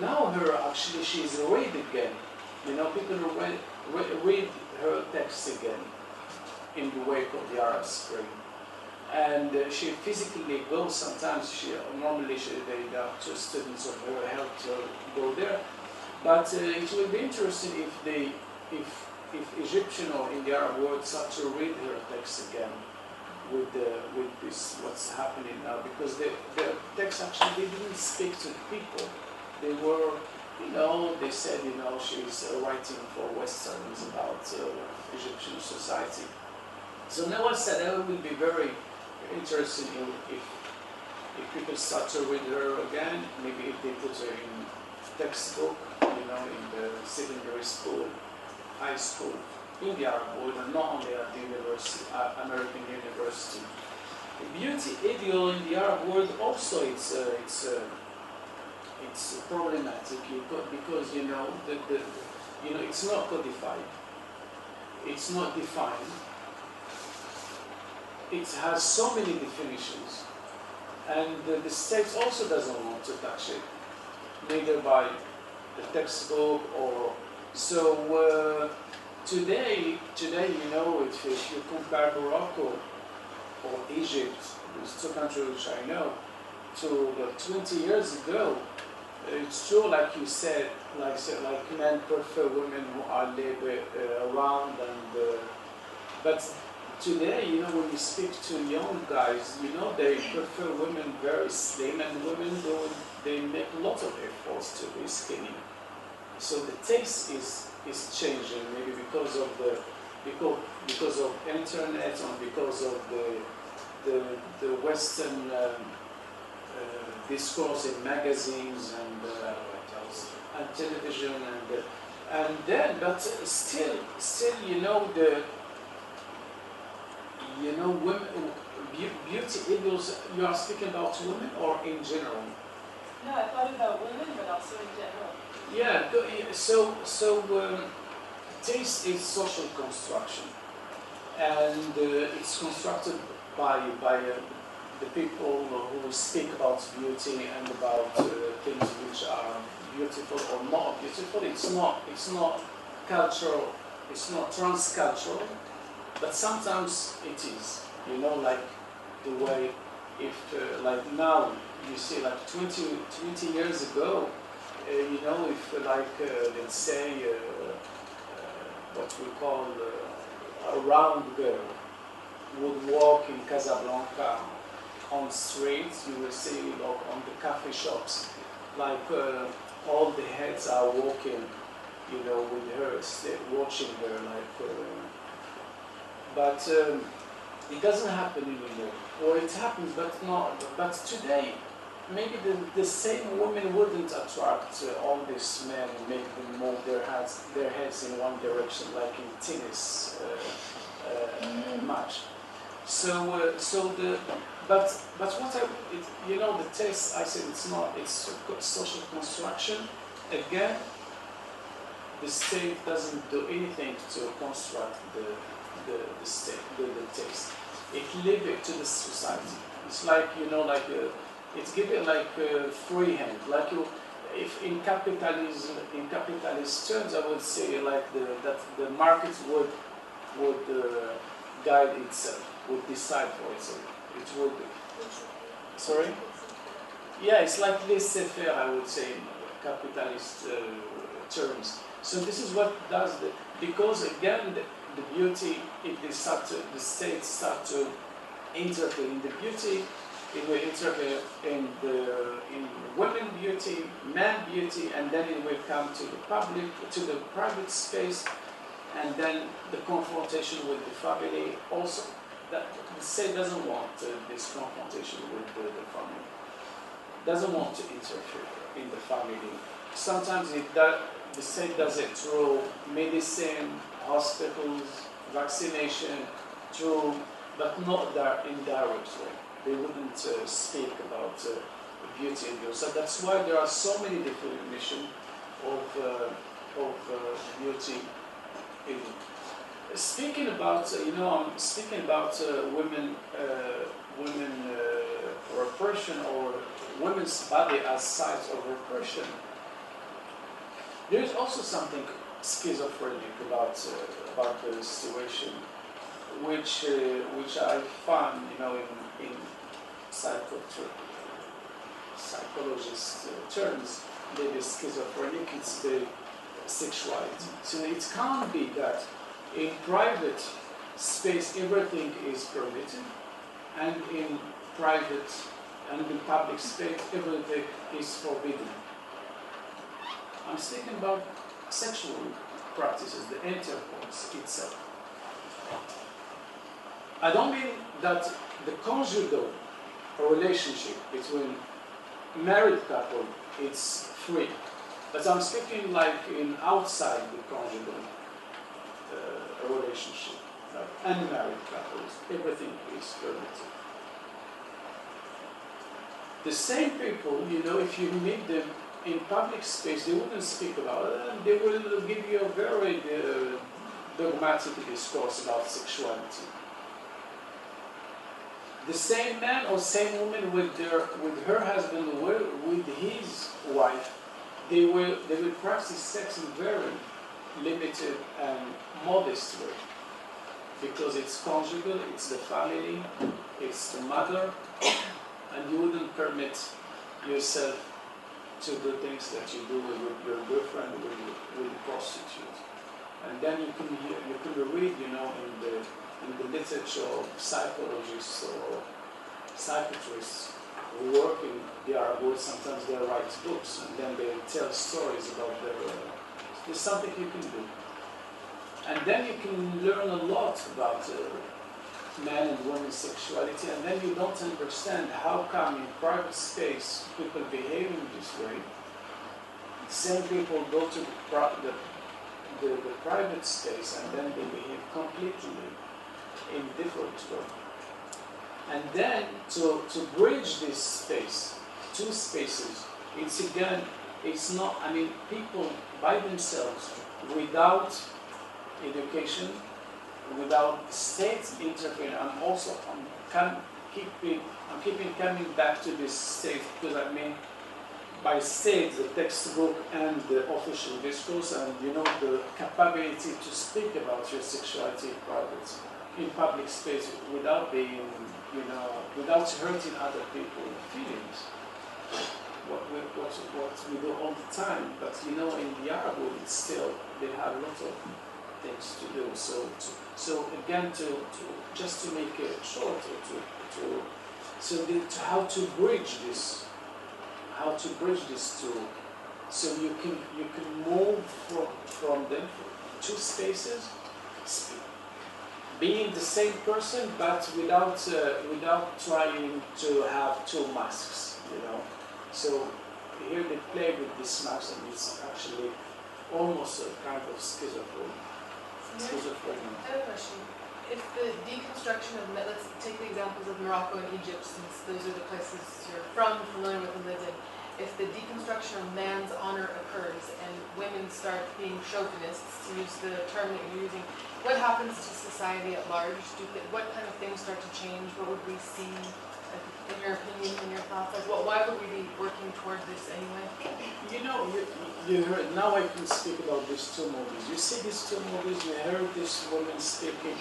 now she's read again. You know, people read her texts again in the wake of the Arab Spring. And she physically goes sometimes, there are two students of her help her go there. But it will be interesting if Egyptian or in the Arab world start to read her text again with this what's happening now, because the text actually, they didn't speak to the people. They were, you know, they said, you know, she's writing for Westerns about Egyptian society. So Nawal Saadawi will be very interesting if people start to read her again, maybe if they put her in textbook, you know, in the secondary school, high school, in the Arab world, and not only at the university, American university. The beauty ideal in the Arab world also it's problematic because you know it's not codified, it's not defined. It has so many definitions, and the state also doesn't want to touch it, neither by the textbook or so. Today, you know, if you compare Morocco or Egypt, those two countries which I know, to 20 years ago, it's true, like you said, like men prefer women who are labor around, but today, you know, when you speak to young guys, you know, they prefer women very slim, and women they make a lot of efforts to be skinny. So the taste is changing, maybe because of because of internet and because of the Western discourse in magazines and television and then, but still, women, beauty ideals. You are speaking about women or in general? No, I thought about women, but also in general. Yeah. So taste is social construction, and it's constructed by the people who speak about beauty and about things which are beautiful or not beautiful. It's not cultural. It's not transcultural, but sometimes it is. Like the way if like now you see like 20 years ago, if let's say what we call a round girl would walk in Casablanca on streets, you will see on the coffee shops, like all the heads are walking, with her, watching her, but it doesn't happen anymore. Or it happens, but not. But today, maybe the same women wouldn't attract all these men and make them move their heads in one direction, like in tennis match. But what the taste, I said it's social construction. Again, the state doesn't do anything to construct the taste. It leaves it to the society. It's like it's given like free hand. Like if in capitalist terms, I would say like that the market would guide itself, would decide for itself. It would. Sorry. Yeah, it's like laissez-faire, I would say, in capitalist terms. So this is what does because again the beauty, if the state start to interfere in the beauty, it will interfere in women beauty, man beauty, and then it will come to the public, to the private space, and then the confrontation with the family. Also, that the state doesn't want this confrontation with the family. Doesn't want to interfere in the family. Sometimes the state does it through medicine, hospitals, vaccination, but not that indirect way. They wouldn't speak about beauty in those. So that's why there are so many definitions of beauty. Speaking about, I'm speaking about women repression or women's body as site of repression. There is also something schizophrenic about the situation, which I found, in psychologist terms, maybe schizophrenic. It's the sexuality. So it can't be that in private space everything is permitted, and in private and in public space everything is forbidden. I'm speaking about sexual practices, the intercourse itself. I don't mean that the conjugal relationship between married couple is free, but I'm speaking like in outside the conjugal relationship, like unmarried couples, everything is permitted. The same people, if you meet them in public space, they wouldn't speak about it, and they will give you a very dogmatic discourse about sexuality. The same man or same woman with her husband or with his wife, they will practice sex in very limited and modest way, because it's conjugal, it's the family, it's the mother, and you wouldn't permit yourself to do things that you do with your girlfriend, with the prostitute. And then you can read, in the literature of psychologists or psychiatrists who work they are good, sometimes they write books, and then they tell stories about their there's something you can do. And then you can learn a lot about man and women's sexuality, and then you don't understand how come in private space people behave in this way. The same people go to the private space and then they behave completely in different way. And then to bridge this space, two spaces, it's not, I mean, people by themselves, without education, without state interference. I'm keeping coming back to this state, because I mean, by state, the textbook and the official discourse, and the capability to speak about your sexuality in public space without being, without hurting other people's feelings. What we do all the time, but in the Arab world, it's still, they have a lot of things to do. So again, just to make it short, how to bridge this two, so you can move from them two spaces, being the same person, but without trying to have two masks, So here they play with this mask, and it's actually almost a kind of schizophrenia. I have a question. If the deconstruction of, let's take the examples of Morocco and Egypt, since those are the places you're from, familiar with, and live in. If the deconstruction of man's honor occurs and women start being chauvinists, to use the term that you're using, what happens to society at large? What kind of things start to change? What would we see, in your opinion, in your thoughts? Why would we be working toward this anyway? You heard, now I can speak about these two movies. You see these two movies, you heard this woman speaking.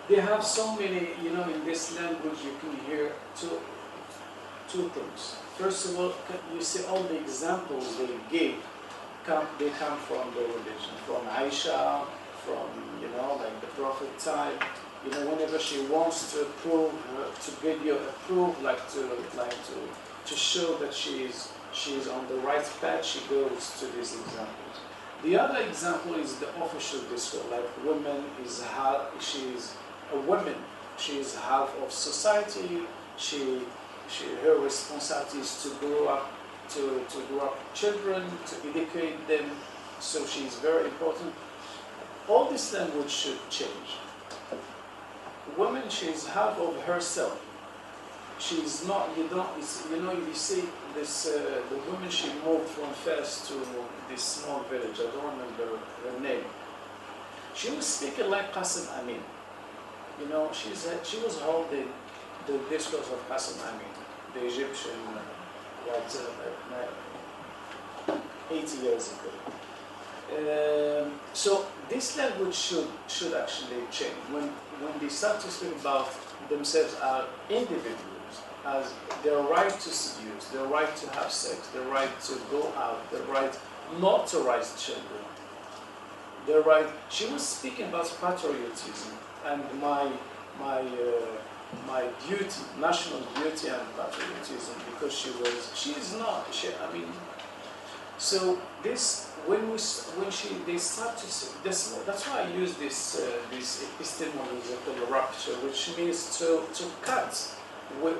They have so many, in this language you can hear two things. First of all, you see all the examples they give, they come from the religion, from Aisha, from, like the Prophet time. Whenever she wants to prove, to video approve, to show that she is on the right path, she goes to these examples. The other example is the official discourse, like woman is half, she is a woman, she is half of society, her responsibility is to grow up children, to educate them, so she is very important. All this language should change. Woman, she is half of herself. She is not, you see this, the woman, she moved from Fez to this small village, I don't remember her name. She was speaking like Qasim Amin. She was holding the discourse of Qasim Amin, the Egyptian, 80 years ago. So this language should actually change. When they start to speak about themselves as individuals, as their right to seduce, their right to have sex, their right to go out, their right not to raise children, their right. She was speaking about patriotism and my duty, national duty and patriotism, because she is not. So this they start to see this. That's why I use this epistemology called rupture, which means to cut the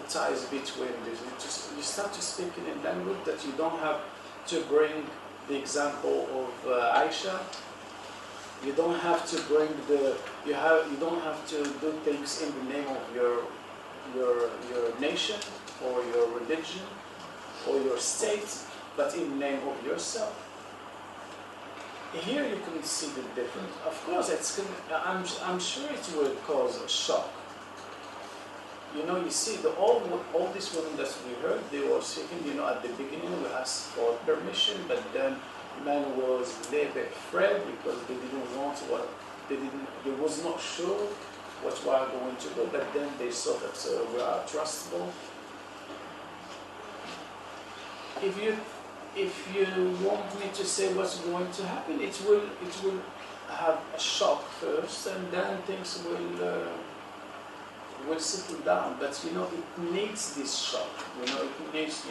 ties between this. You start to speak in a language that you don't have to bring the example of Aisha. You don't have to bring you don't have to do things in the name of your nation or your religion or your state, but in the name of yourself. Here you can see the difference. Of course, I'm sure it will cause a shock. You see, all these women that we heard, they were speaking, at the beginning we asked for permission, but then man was a little bit afraid because they didn't want they was not sure what we are going to do, but then they saw that we are trustable. If you want me to say what's going to happen, it will have a shock first, and then things will settle down. But it needs this shock. It needs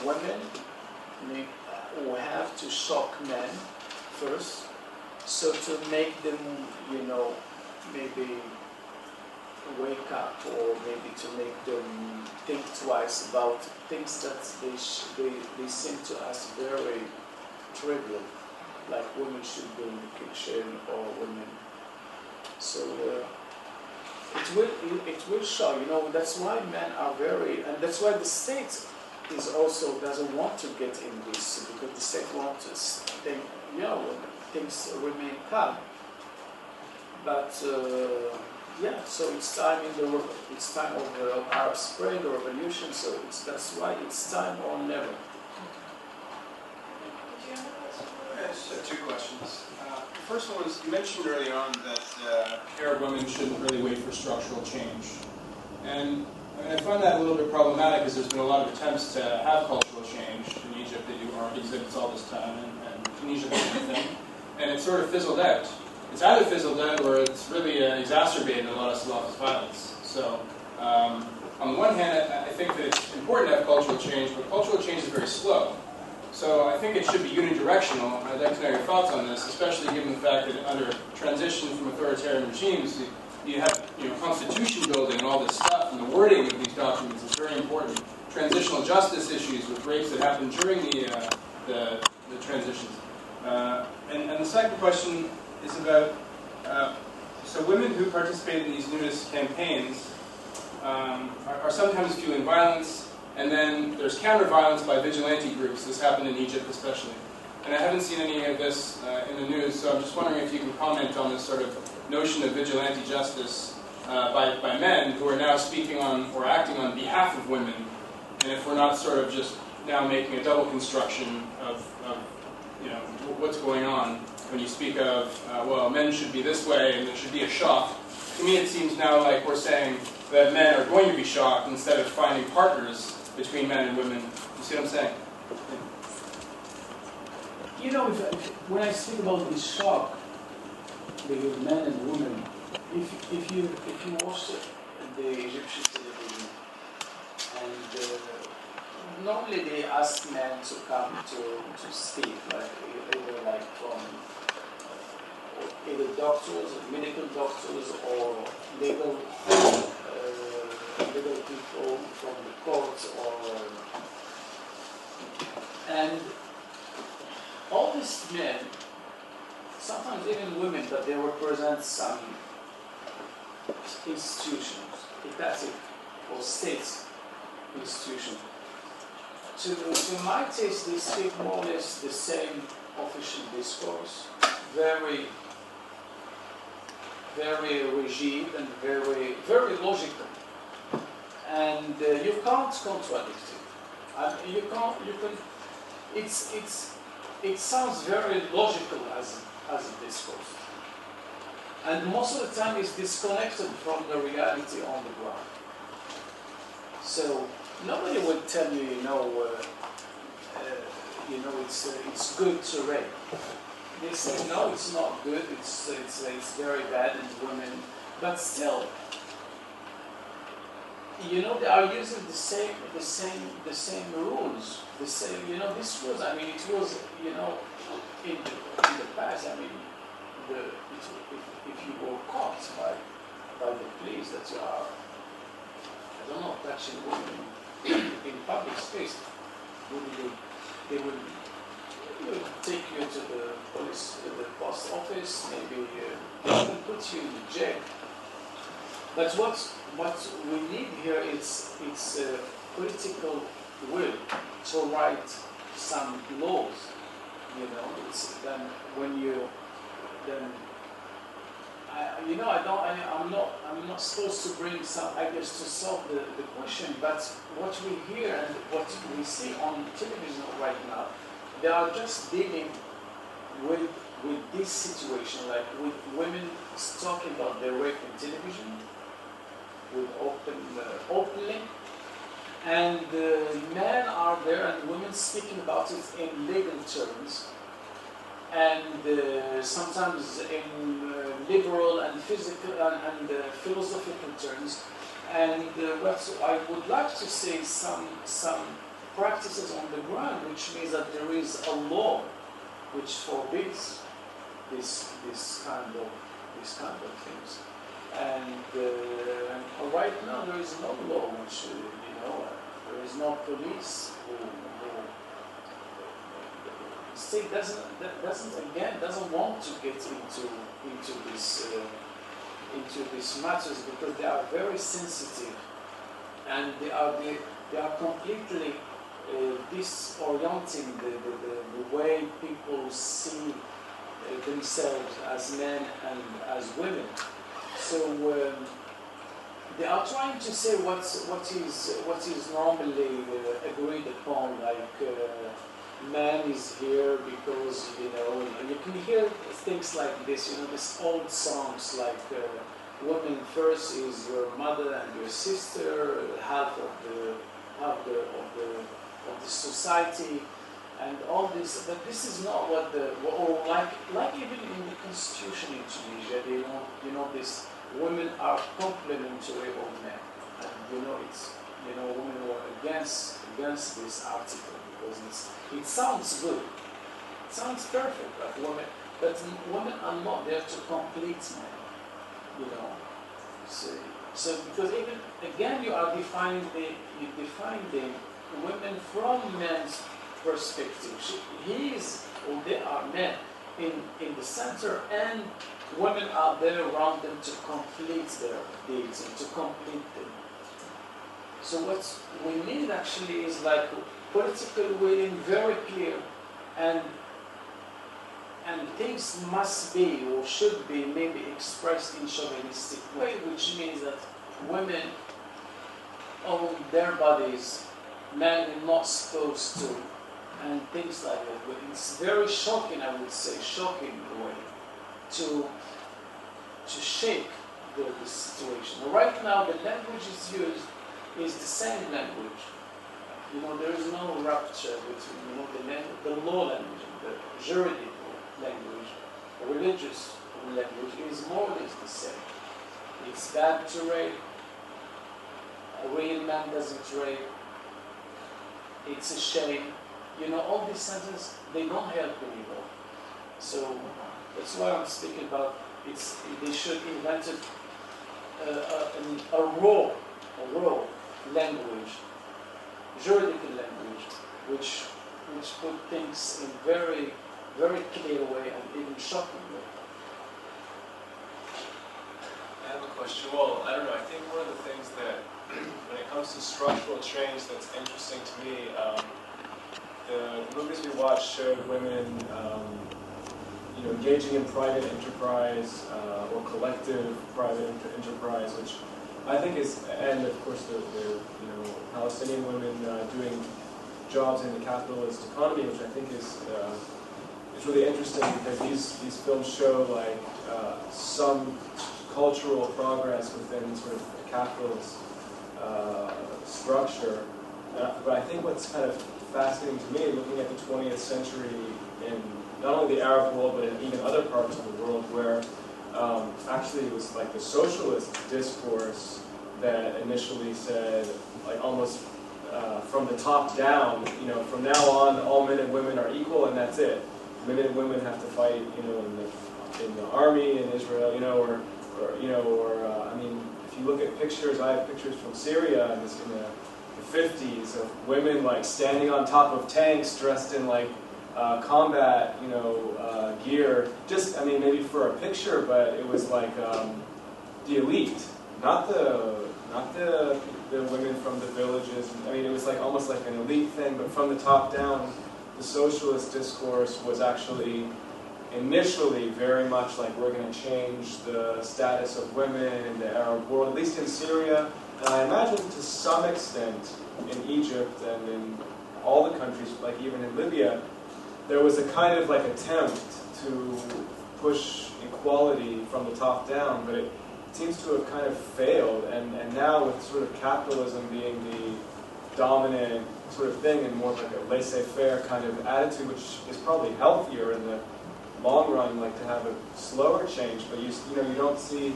women who have to shock men first. So to make them, you know, maybe wake up, or maybe to make them think twice about things that they seem to us very trivial, like women should be in the kitchen or women. So it will show, you know. That's why men are very, and that's why the state is also doesn't want to get in this, because the state wants to think, you know, things remain calm. But yeah, so it's time of Arab Spring, the revolution. So that's why it's time or never. I just have two questions. The first one was, you mentioned early on that Arab women shouldn't really wait for structural change. And I find that a little bit problematic, because there's been a lot of attempts to have cultural change in Egypt. They do art exhibits all this time, and Tunisia and everything. And it sort of fizzled out. It's either fizzled out or it's really exacerbated a lot of Salafist violence. So, on the one hand, I think that it's important to have cultural change, but cultural change is very slow. So I think it should be unidirectional. I'd like to know your thoughts on this, especially given the fact that under transition from authoritarian regimes, you have, you know, constitution building and all this stuff, and the wording of these documents is very important. Transitional justice issues with rapes that happen during the transitions. And the second question is about, so women who participate in these nudist campaigns are sometimes feeling violence, and then there's counter-violence by vigilante groups. This happened in Egypt especially. And I haven't seen any of this in the news, so I'm just wondering if you can comment on this sort of notion of vigilante justice by men who are now speaking on or acting on behalf of women, and if we're not sort of just now making a double construction of you know, what's going on when you speak of, well, men should be this way and there should be a shock. To me, it seems now like we're saying that men are going to be shocked instead of finding partners between men and women. You see what I'm saying? You know, when I speak about this shock between men and women, if you watch the Egyptian television, and normally they ask men to come to speak, like either like from either doctors, medical doctors, or legal people from the courts, and all these men, sometimes even women, but they represent some institutions, etatic or state institution. To my taste, they speak more or less the same official discourse, very rigid and very logical, and you can't contradict it. It sounds very logical as a discourse, and most of the time it's disconnected from the reality on the ground. So nobody will tell you, it's good to rape. They say no, it's not good. It's very bad in women, but still, they are using the same rules. The same, this was. I mean, it was, in the past. I mean, if you were caught by the police that you are, I don't know, touching women in public space, they would take you to the police, the post office, maybe they would put you in jail. But what we need here is political will to write some laws. I'm not supposed to bring some ideas to solve the question, but what we hear and what we see on television right now, they are just dealing with this situation, like with women talking about their rape in television, with openly, and men are there and women speaking about it in legal terms, and sometimes in liberal and physical and philosophical terms. And what I would like to say, some practices on the ground, which means that there is a law which forbids this kind of things. And right now there is no law which there is no police who the state doesn't want to get into these matters because they are very sensitive and they are completely disorienting the way people see themselves as men and as women. So they are trying to say what is normally agreed upon, like man is here because you can hear things like this, these old songs like woman first is your mother and your sister, half of the society, and all this. But this is not what like even in the constitution in Tunisia, they want this. Women are complementary of men, and women were against this article because it sounds good, it sounds perfect, but women are not there to complete men, So because even again you are defining the women from men's perspective. They are men in the center, and women are there around them to complete their deeds and to complete them. So what we need actually is like political willing, very clear, and things must be or should be maybe expressed in chauvinistic way, which means that women own their bodies, men are not supposed to, and things like that. But it's very shocking, I would say, shocking way to shake the situation. Right now, the language is used is the same language. There is no rupture between the law language, the juridical language, the religious language is more or less the same. It's bad to rape. A real man doesn't rape. It's a shame. All these sentences, they don't help anymore. So that's why I'm speaking about they should invent a raw language, juridical language, which put things in very, very clear way and even shocking way. I have a question. Well, I don't know. I think one of the things that, when it comes to structural change, that's interesting to me. The movies we watched showed women, engaging in private enterprise or collective private enterprise, which I think is, and of course the Palestinian women doing jobs in the capitalist economy, which I think is really interesting because these films show like some cultural progress within sort of a capitalist structure. But I think what's kind of fascinating to me, looking at the 20th century in not only the Arab world, but in even other parts of the world, where actually it was like the socialist discourse that initially said, like almost from the top down, from now on, all men and women are equal, and that's it. Men and women have to fight, in the army in Israel, I mean, if you look at pictures, I have pictures from Syria in the 50s of women like standing on top of tanks dressed in like combat, gear. Just, I mean, maybe for a picture, but it was like the elite, not the women from the villages. I mean, it was like almost like an elite thing, but from the top down, the socialist discourse was actually initially very much like we're going to change the status of women in the Arab world, at least in Syria, and I imagine to some extent in Egypt and in all the countries, like even in Libya, there was a kind of like attempt to push equality from the top down, but it seems to have kind of failed, and now with sort of capitalism being the dominant sort of thing and more of like a laissez-faire kind of attitude, which is probably healthier in the long run, like to have a slower change, but you don't see,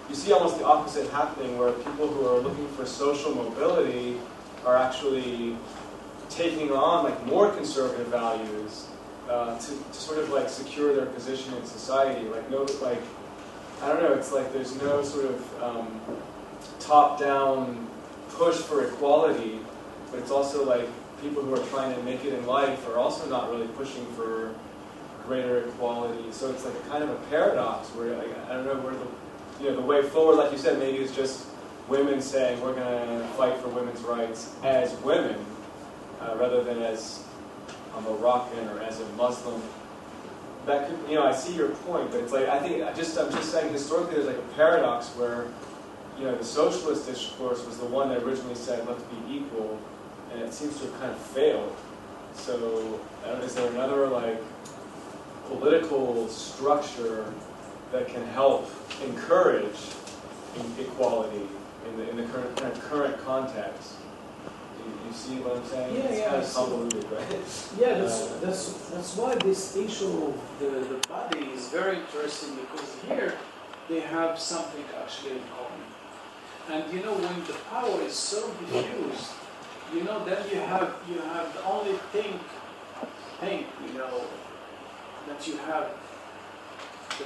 you see almost the opposite happening, where people who are looking for social mobility are actually taking on like more conservative values to sort of like secure their position in society. Like no, like I don't know. It's like there's no sort of top-down push for equality, but it's also like people who are trying to make it in life are also not really pushing for greater equality. So it's like kind of a paradox where like, I don't know where the way forward, like you said, maybe it's just women saying we're going to fight for women's rights as women rather than as a Moroccan or as a Muslim. That could, I see your point, but it's like I'm just saying historically there's like a paradox where the socialist discourse was the one that originally said let's be equal, and it seems to have kind of failed. So is there another like political structure that can help encourage equality in the current context? You see what I'm saying? Yeah, it's kind of convoluted, right? Yeah, that's why this issue of the body is very interesting, because here they have something actually in common. And when the power is so diffused, then you have the only thing that you have the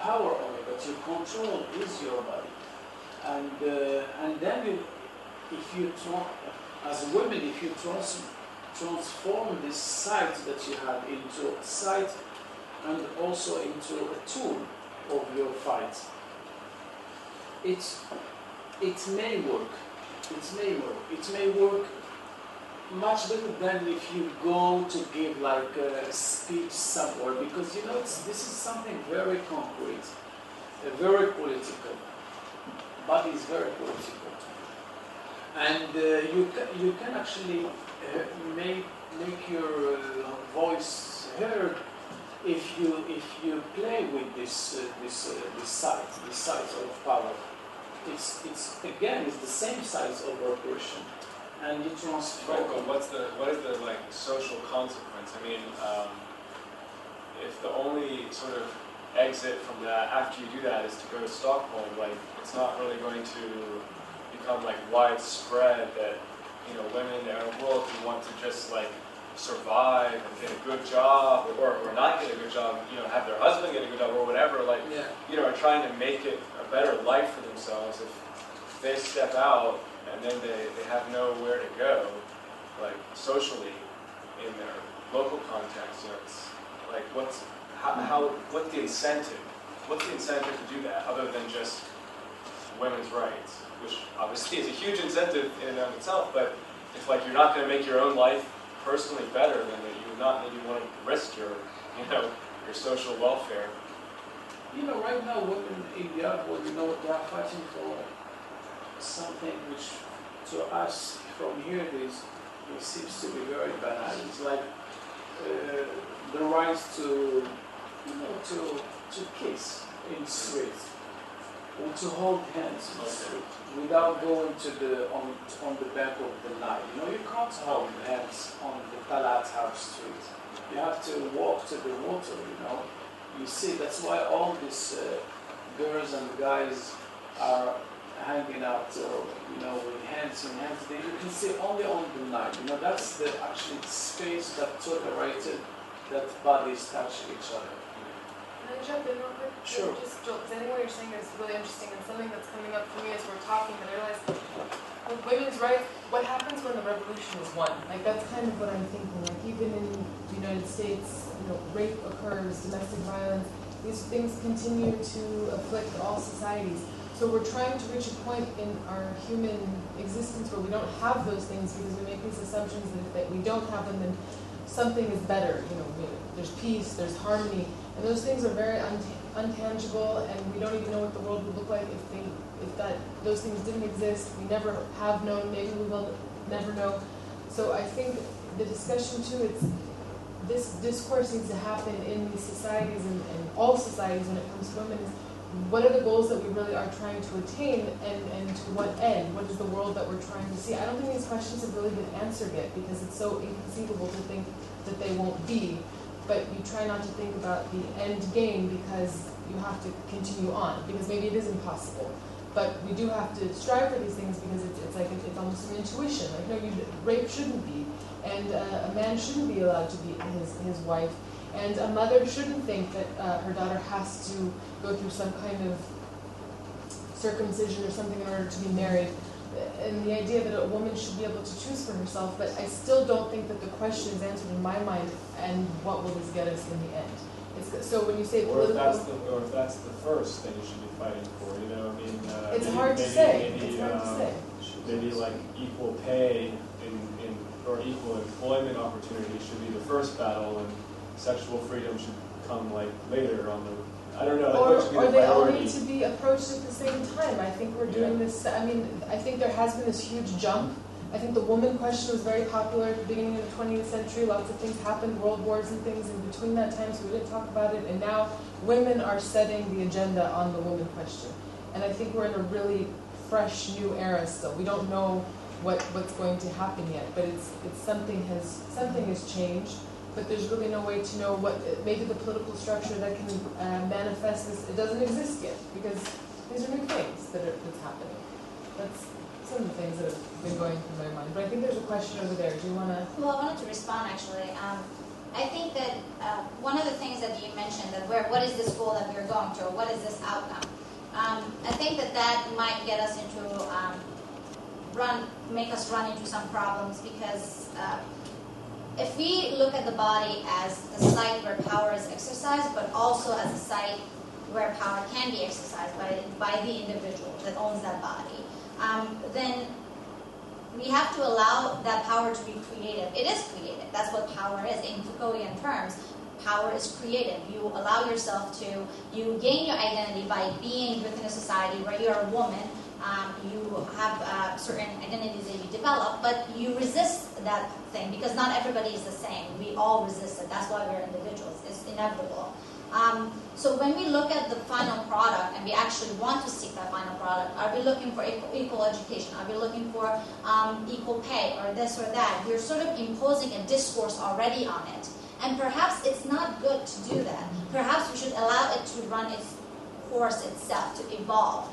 power over, that you control is your body. And then as women, if you transform this sight that you have into a sight and also into a tool of your fight, it may work. It may work much better than if you go to give like a speech somewhere, because this is something very concrete, very political. Body is very political. And you can actually make your voice heard if you play with this size of power. It's the same size of oppression, and you transfer. Right, but what is the like social consequence? I mean, if the only sort of exit from that after you do that is to go to Stockholm, like it's not really going to become like widespread that women in the Arab world who want to just like survive and get a good job or not get a good job, have their husband get a good job or whatever, like are trying to make it a better life for themselves. If they step out and then they have nowhere to go, like socially in their local context, it's like what's the incentive? What's the incentive to do that other than just women's rights, which obviously is a huge incentive in and of itself, but if like you're not going to make your own life personally better, then you would not maybe want to risk your social welfare. Right now women in the Arab world, they are fighting for something which to us from here it seems to be very banal. It's like the right to to kiss in the street, or to hold hands in the street without going to on the bank of the Nile. You can't hold hands on the Talat House street. You have to walk to the water. You see, that's why all these girls and guys are hanging out, with hands in hands. You can see only on the Nile. That's the actually space that tolerated that bodies touch each other. Can I jump in real quick? Sure. Just because I think what you're saying is really interesting, and something that's coming up for me as we're talking, and I realize with women's rights, what happens when the revolution is won? Like that's kind of what I'm thinking. Like even in the United States, rape occurs, domestic violence. These things continue to afflict all societies. So we're trying to reach a point in our human existence where we don't have those things because we make these assumptions that we don't have them, then something is better. There's peace, there's harmony, and those things are very untangible, and we don't even know what the world would look like if those things didn't exist. We never have known. Maybe we will never know. So I think the discussion too, this discourse needs to happen in these societies and all societies when it comes to women. Is what are the goals that we really are trying to attain, and to what end? What is the world that we're trying to see? I don't think these questions have really been answered yet because it's so inconceivable to think that they won't be. But you try not to think about the end game because you have to continue on, because maybe it is impossible. but we do have to strive for these things because it's like it's almost an intuition. Like, no, rape shouldn't be, and a man shouldn't be allowed to be his wife, and a mother shouldn't think that her daughter has to go through some kind of circumcision or something in order to be married. And the idea that a woman should be able to choose for herself, but I still don't think that the question is answered in my mind, and what will this get us in the end? So when you say political... Or if that's the first thing you should be fighting for, you know, I mean... it's hard to say. Maybe like equal pay or equal employment opportunity should be the first battle, and sexual freedom should come like later on the... I don't know. Or they all need to be approached at the same time. I think we're doing this. I mean, I think there has been this huge jump. I think the woman question was very popular at the beginning of the 20th century. Lots of things happened, world wars and things in between that time, so we didn't talk about it. And now women are setting the agenda on the woman question. And I think we're in a really fresh new era still. We don't know what's going to happen yet, but it's something has changed. But there's really no way to know what, maybe the political structure that can manifest this, it doesn't exist yet, because these are new things that's happening. That's some of the things that have been going through my mind. But I think there's a question over there. Do you want to? Well, I wanted to respond, actually. I think that one of the things that you mentioned, that what is this goal that we're going to, or what is this outcome? I think that might get us into, make us run into some problems, because if we look at the body as the site where power is exercised, but also as a site where power can be exercised by the individual that owns that body, then we have to allow that power to be creative. It is creative. That's what power is. In Foucauldian terms, power is creative. You allow yourself to, you gain your identity by being within a society where you're a woman. You have certain identities that you develop, but you resist that thing because not everybody is the same. We all resist it. That's why we're individuals. It's inevitable. So when we look at the final product and we actually want to seek that final product, are we looking for equal education? Are we looking for equal pay or this or that? We're sort of imposing a discourse already on it. And perhaps it's not good to do that. Perhaps we should allow it to run its course itself, to evolve.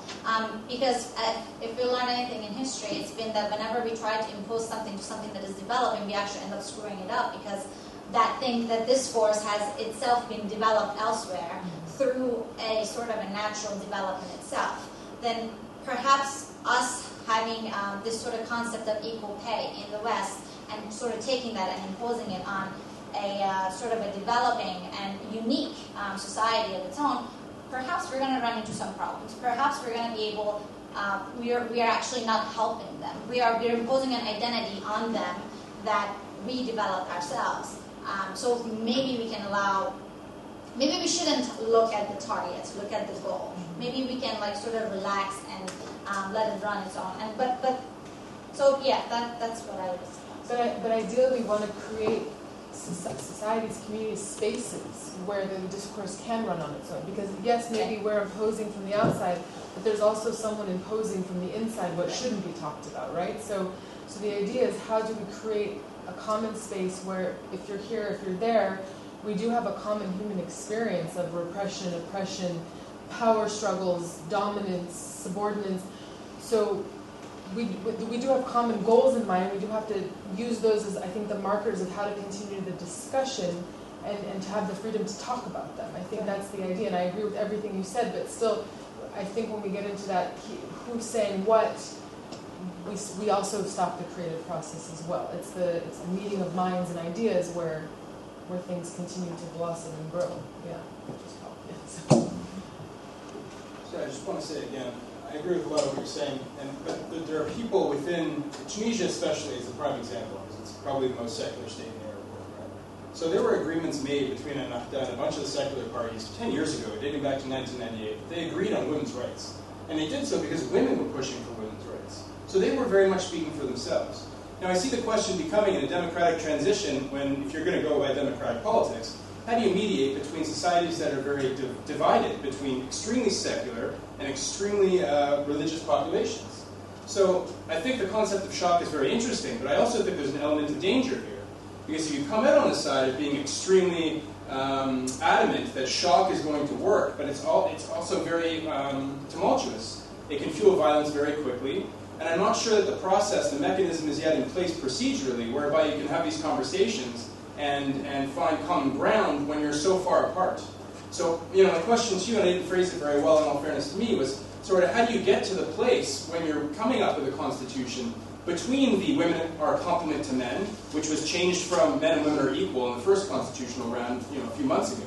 Because if we learn anything in history, it's been that whenever we try to impose something to something that is developing, we actually end up screwing it up, because that discourse has itself been developed elsewhere through a sort of a natural development itself. Then perhaps us having this sort of concept of equal pay in the West and sort of taking that and imposing it on a sort of a developing and unique society of its own, perhaps we're going to run into some problems. Perhaps we're going to be able, we are actually not helping them. We're imposing an identity on them that we developed ourselves. So maybe we can maybe we shouldn't look at the target, look at the goal. Maybe we can sort of relax and let it run its own. That's what I was saying. But ideally we want to create societies, communities, spaces where the discourse can run on its own. Because yes, maybe we're imposing from the outside, but there's also someone imposing from the inside what shouldn't be talked about, right? So the idea is, how do we create a common space where if you're here, if you're there, we do have a common human experience of repression, oppression, power struggles, dominance, subordinance. So we do have common goals in mind. We do have to use those as, I think, the markers of how to continue the discussion and to have the freedom to talk about them. I think that's the idea, and I agree with everything you said, but still, I think when we get into that, who's saying what, we also stop the creative process as well. It's a meeting of minds and ideas where things continue to blossom and grow. Yeah, just help. Yeah. So I just want to say again, I agree with a lot of what you're saying, but there are people within, Tunisia especially is a prime example, because it's probably the most secular state in the Arab world, right? So there were agreements made between Ennahda and a bunch of the secular parties 10 years ago, dating back to 1998. They agreed on women's rights. And they did so because women were pushing for women's rights. So they were very much speaking for themselves. Now I see the question becoming in a democratic transition if you're going to go by democratic politics, how do you mediate between societies that are very divided between extremely secular and extremely religious populations? So I think the concept of shock is very interesting, but I also think there's an element of danger here. Because if you come out on the side of being extremely adamant that shock is going to work, but it's also very tumultuous, it can fuel violence very quickly. And I'm not sure that the process, the mechanism is yet in place procedurally, whereby you can have these conversations and find common ground when you're so far apart. So, my question to you, and I didn't phrase it very well in all fairness to me, was sort of how do you get to the place when you're coming up with a constitution between the women are a complement to men, which was changed from men and women are equal in the first constitutional round, a few months ago.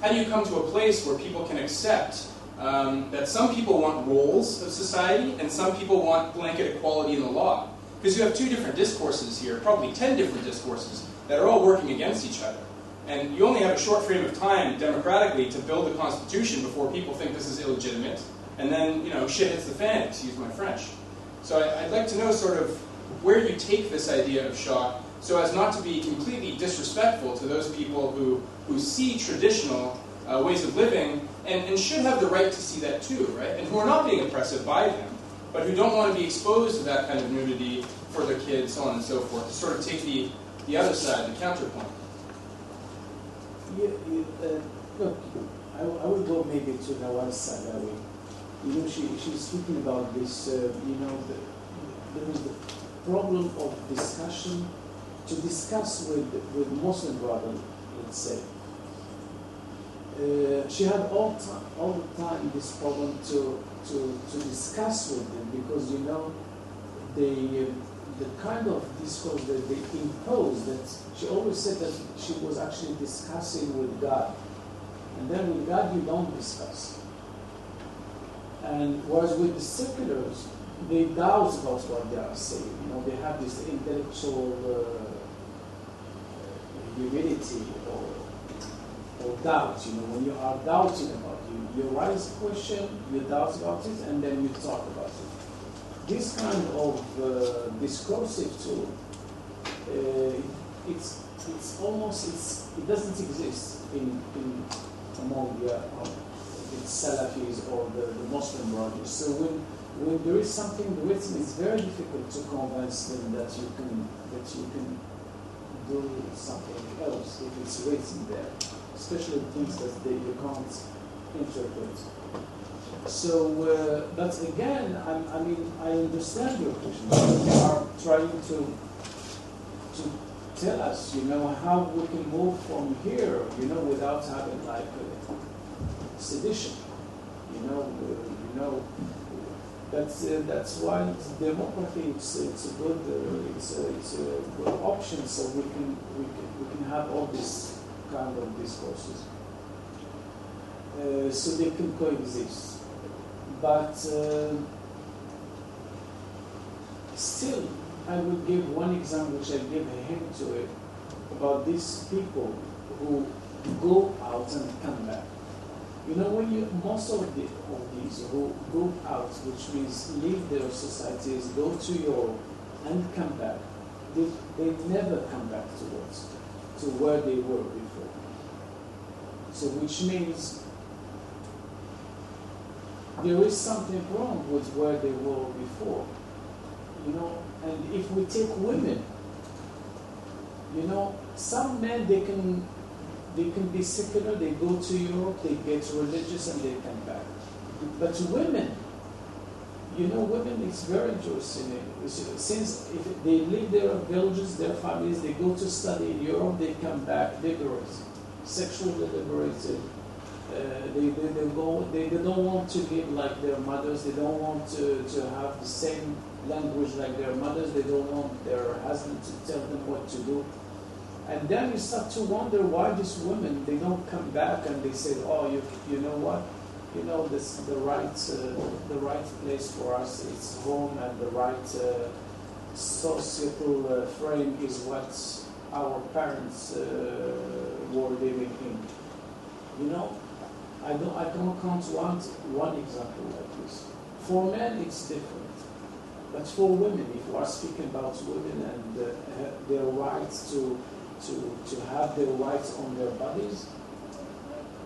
How do you come to a place where people can accept that some people want roles of society and some people want blanket equality in the law? Because you have two different discourses here, probably 10 different discourses, that are all working against each other. And you only have a short frame of time, democratically, to build a constitution before people think this is illegitimate. And then, shit hits the fan, excuse my French. So I'd like to know sort of where you take this idea of shock so as not to be completely disrespectful to those people who see traditional ways of living and should have the right to see that too, right? And who are not being oppressive by them, but who don't want to be exposed to that kind of nudity for their kids, so on and so forth, to sort of take the other side, the counterpoint. Look, I will go maybe to the one side. She's speaking about this, there is the problem of discussion, to discuss with Muslim brother, let's say. She had all the time this problem to discuss with them because, the kind of discourse that they imposed, that she always said that she was actually discussing with God. And then with God you don't discuss. And whereas with the seculars, they doubt about what they are saying. They have this intellectual humility or doubt. When you are doubting about it, you raise a question, you doubt about it, and then you talk about it. This kind of discursive tool, it doesn't exist among the Salafis or the Muslim brothers. So when there is something written, it's very difficult to convince them that you can do something else if it's written there, especially things that you can't interpret. So, but again, I understand your question. They are trying to tell us, how we can move from here, without having like sedition. That's why democracy it's a good option. So we can have all this kind of discourses. So they can coexist. But still, I will give one example, which I gave a hint to it, about these people who go out and come back. Most of these who go out, which means leave their societies, go to Europe, and come back, they never come back to where they were before. So which means there is something wrong with where they were before. And if we take women, some men, they can be secular, they go to Europe, they get religious, and they come back. But women, women, it's very interesting. Since if they leave their villages, their families, they go to study in Europe, they come back liberated, sexually liberated. They don't want to live like their mothers. They don't want to have the same language like their mothers. They don't want their husband to tell them what to do. And then you start to wonder why these women, they don't come back and they say, oh, you know what? This the right place for us. It's home, and the right societal frame is what our parents were living in. I don't count one example like this. For men, it's different. But for women, if we are speaking about women and their rights to have their rights on their bodies,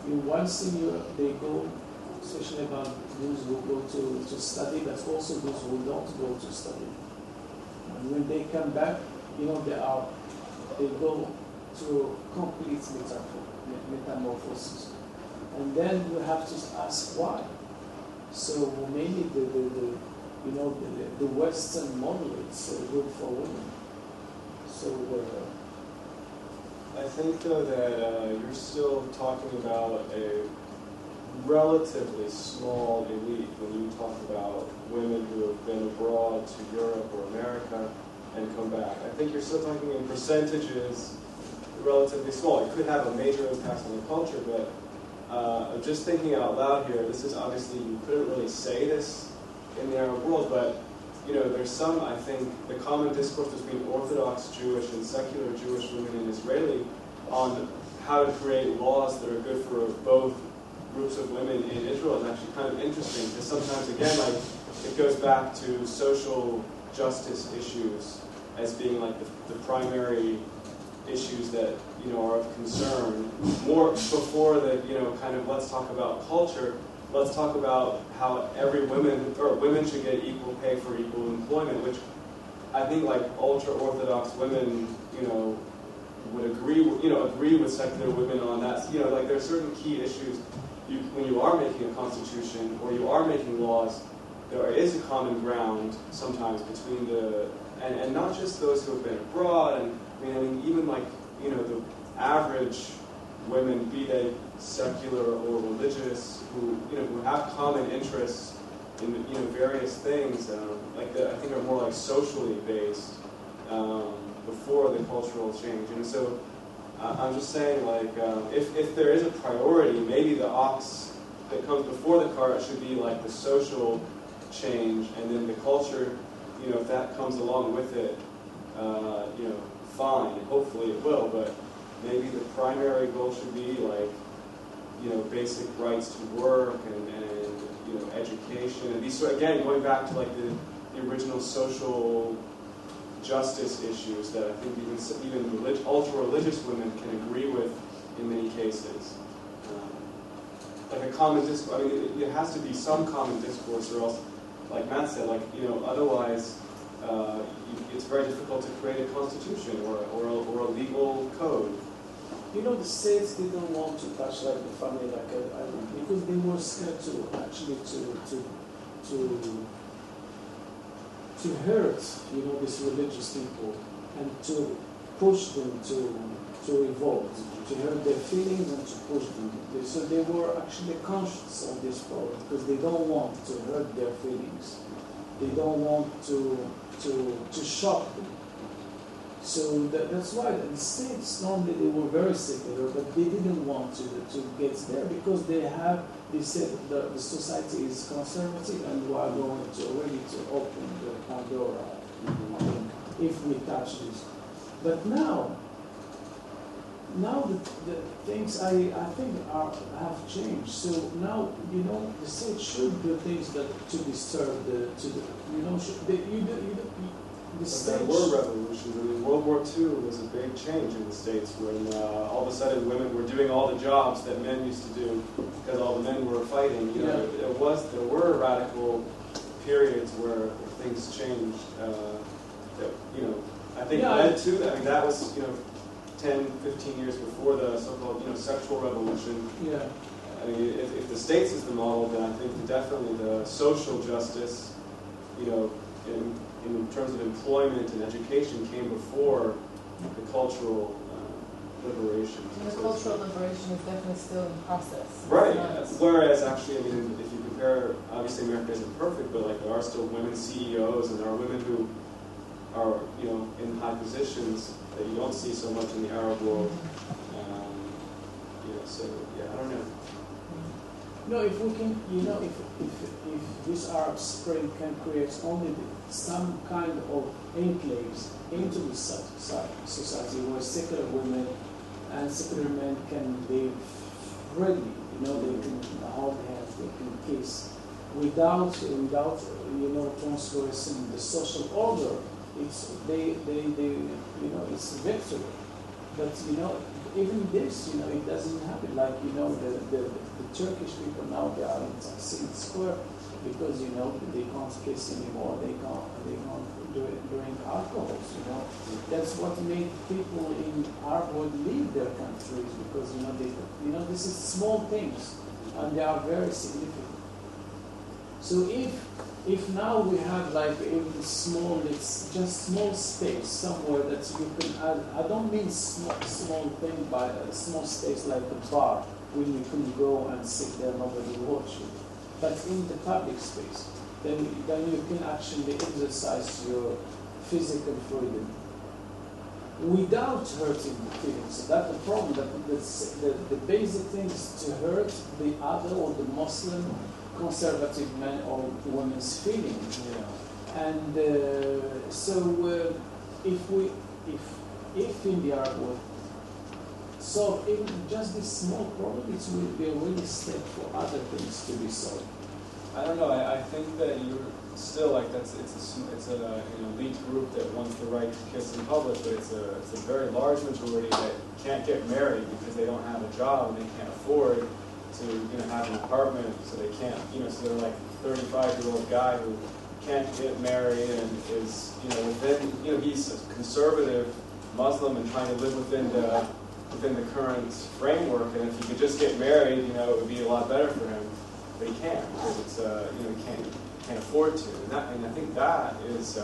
once a year they go, especially about those who go to study, but also those who don't go to study. And when they come back, they go through complete metamorphosis. And then we have to ask why. So maybe the Western model is good for women. So I think though that you're still talking about a relatively small elite when you talk about women who have been abroad to Europe or America and come back. I think you're still talking in percentages relatively small. It could have a major impact on the culture, but I'm just thinking out loud here. This is obviously, you couldn't really say this in the Arab world, but there's some, I think, the common discourse between Orthodox Jewish and secular Jewish women in Israeli on how to create laws that are good for both groups of women in Israel is actually kind of interesting, because sometimes, again, like, it goes back to social justice issues as being like the primary issues that are of concern. More before the kind of let's talk about culture, let's talk about how women should get equal pay for equal employment, which I think like ultra-Orthodox women would agree with secular women on that. Like there are certain key issues. When you are making a constitution or you are making laws, there is a common ground sometimes between and not just those who have been abroad, and I mean even like the average women, be they secular or religious, who have common interests in various things, I think are more like socially based before the cultural change. And so I'm just saying, like, if there is a priority, maybe the ox that comes before the cart should be like the social change, and then the culture, if that comes along with it, fine. Hopefully it will, but maybe the primary goal should be like, basic rights to work and education, and these again going back to like the original social justice issues that I think even ultra-religious women can agree with in many cases. Like a common discourse. I mean, it has to be some common discourse, or else, like Matt said, otherwise it's very difficult to create a constitution or a legal code. The states didn't want to touch like the family like because they were scared to actually to hurt these religious people and to push them to revolt, to hurt their feelings and to push them. So they were actually conscious of this problem because they don't want to hurt their feelings. They don't want to shock them. So that's why the states normally they were very secular, but they didn't want to get there because they said the society is conservative and we are going to open the Pandora if we touch this. But now the things I think have changed. So now the state should do things that to disturb the There were revolutions. I mean, World War II was a big change in the States when all of a sudden women were doing all the jobs that men used to do because all the men were fighting. There were radical periods where things changed. I think led to that. I mean, that was 10, 15 years before the so-called sexual revolution. Yeah. I mean, if the States is the model, then I think definitely the social justice, in terms of employment and education, came before the cultural liberation. And the cultural liberation is definitely still in process. Right. Whereas, actually, I mean, if you compare, obviously America isn't perfect, but like there are still women CEOs, and there are women who are, in high positions that you don't see so much in the Arab world. I don't know. No, if we can, if this Arab Spring can create only some kind of enclaves into the society where secular women and secular men can live freely, they can hold hands, they can kiss, without transgressing the social order. It's it's victory. But even this, it doesn't happen. Like the Turkish people now, they are in Taksim Square because they can't kiss anymore. They can't drink alcohol. That's what made people in Arab world leave their countries because this is small things and they are very significant. So if now we have like even small, it's just small space somewhere that you can add, I don't mean small thing by a small space like a bar where you can go and sit there, nobody watch you, but in the public space, then you can actually exercise your physical freedom without hurting the feelings. So that's the problem, that the basic thing is to hurt the other or the Muslim conservative men or women's feelings. Yeah. And if India would solve even just this small problem, it will be a really step for other things to be solved. I don't know. I think that you're still like it's an elite group that wants the right to kiss in public, but it's a very large majority that can't get married because they don't have a job and they can't afford to have an apartment, so they can't so they're like a 35-year-old guy who can't get married and is within he's a conservative Muslim and trying to live within the current framework, and if he could just get married, it would be a lot better for him. But he can't because it's he can't afford to, and I think that is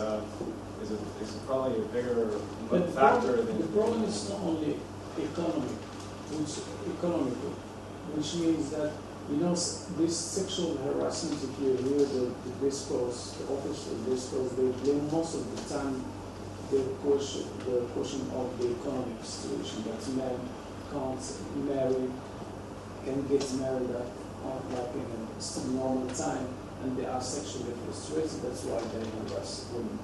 probably a bigger factor than the problem is not only economical, which means that this sexual harassment. If you hear the discourse, the official discourse, they blame most of the time the question of the economic situation, that men can't marry, can get married like in a normal time, and they are sexually frustrated. That's why they harass women.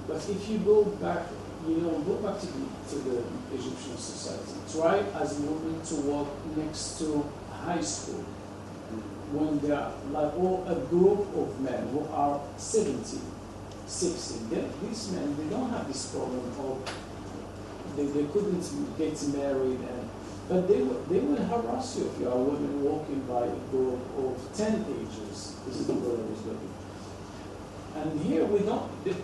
But if you go back to the Egyptian society, try as a woman to walk next to high school when they are like a group of men who are 70, 60. These men, they don't have this problem of they couldn't get married, but they will harass you if you are a woman walking by a group of 10 teenagers. This is the word I was looking. And here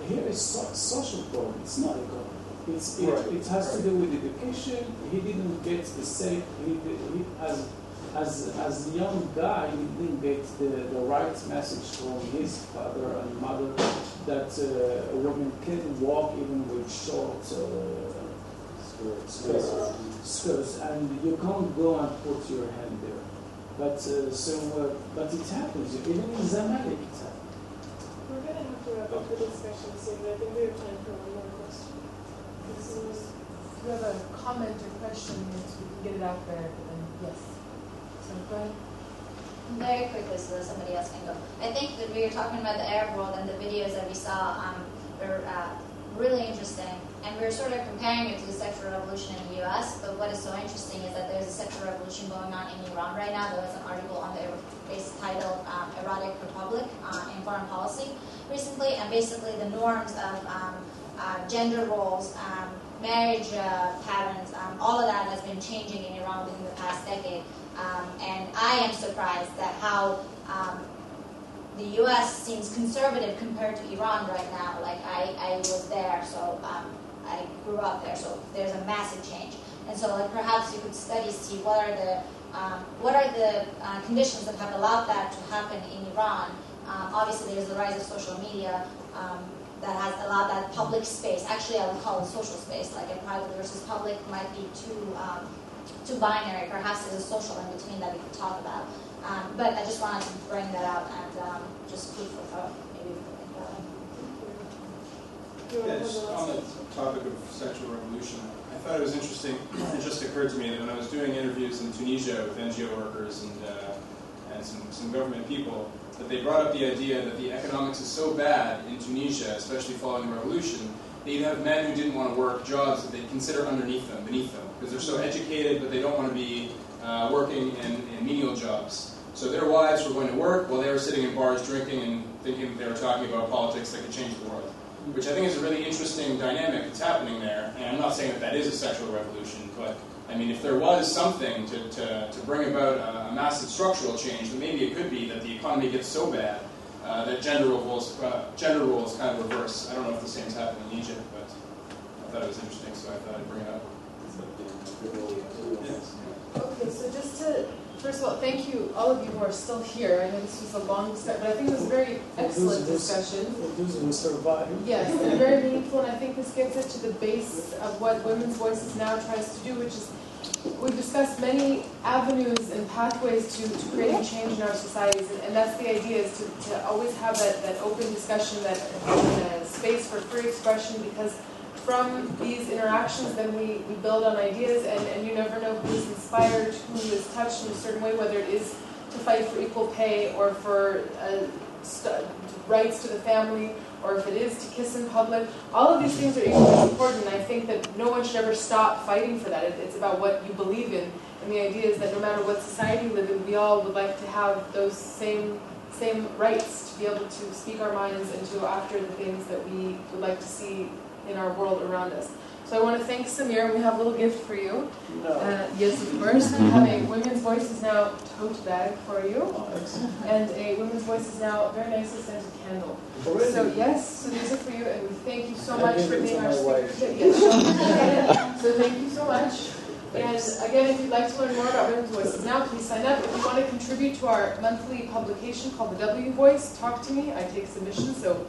here is social problem. It's not economic. It has to do with education. He didn't get the same. As a young guy, he didn't get the right message from his father and mother that a woman can walk even with short skirts, and you can't go and put your hand there. But it happens. Even in Zamalek, it happens. We're going to have to wrap up the discussion soon, but I think we have time for one more question. If you have a comment or question, we can get it out there. Then yes. So go ahead. Very quickly so that somebody else can go. I think that we were talking about the Arab world and the videos that we saw were really interesting. And we were sort of comparing it to the sexual revolution in the U.S., but what is so interesting is that there's a sexual revolution going on in Iran right now. There was an article on the base titled Erotic Republic in Foreign Policy recently, and basically the norms of gender roles, marriage patterns, all of that has been changing in Iran within the past decade. And I am surprised at how the U.S. seems conservative compared to Iran right now. Like I was there, so I grew up there, so there's a massive change. And so, like perhaps you could see what are the conditions that have allowed that to happen in Iran. Obviously, there's the rise of social media that has allowed that public space. Actually, I would call it social space. Like a private versus public might be too binary. Perhaps there's a social in between that we could talk about. But I just wanted to bring that out and just food for thought. Maybe we could think about it. Yeah, just on the topic of sexual revolution, I thought it was interesting. It just occurred to me that when I was doing interviews in Tunisia with NGO workers and some government people, that they brought up the idea that the economics is so bad in Tunisia, especially following the revolution, that you have men who didn't want to work jobs that they consider beneath them, because they're so educated, but they don't want to be working in menial jobs. So their wives were going to work while they were sitting in bars drinking and thinking that they were talking about politics that could change the world, which I think is a really interesting dynamic that's happening there. And I'm not saying that is a sexual revolution, but I mean, if there was something to bring about a massive structural change, then maybe it could be that the economy gets so bad that gender roles kind of reverse. I don't know if the same's happening in Egypt, but I thought it was interesting, so I thought I'd bring it up. Okay, so just to First of all, thank you, all of you who are still here. I know this was a long discussion, but I think it was a very excellent discussion. Those who survive. Yes, and very meaningful, and I think this gets it to the base of what Women's Voices Now tries to do, which is we've discussed many avenues and pathways to creating change in our societies, and that's the idea, is to always have that open discussion, that space for free expression, because from these interactions then we build on ideas, and you never know who is inspired, who is touched in a certain way, whether it is to fight for equal pay or for rights to the family, or if it is to kiss in public. All of these things are equally important, and I think that no one should ever stop fighting for that. It's about what you believe in, and the idea is that no matter what society we live in, we all would like to have those same rights to be able to speak our minds and to go after the things that we would like to see in our world around us. So I want to thank Samir. We have a little gift for you. No. Yes, of course. We have a Women's Voices Now tote bag for you, and a Women's Voices Now very nicely scented candle. Already? So yes, so these are for you, and we thank you so much give for it being to our my speaker wife. today. Yes, so thank you so much. And again, if you'd like to learn more about Women's Voices Now, please sign up. If you want to contribute to our monthly publication called the W Voice, talk to me. I take submissions. So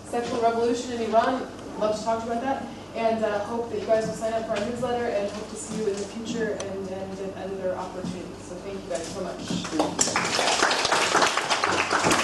sexual revolution in Iran, love to talk about that. And hope that you guys will sign up for our newsletter, and hope to see you in the future and other opportunities. So thank you guys so much.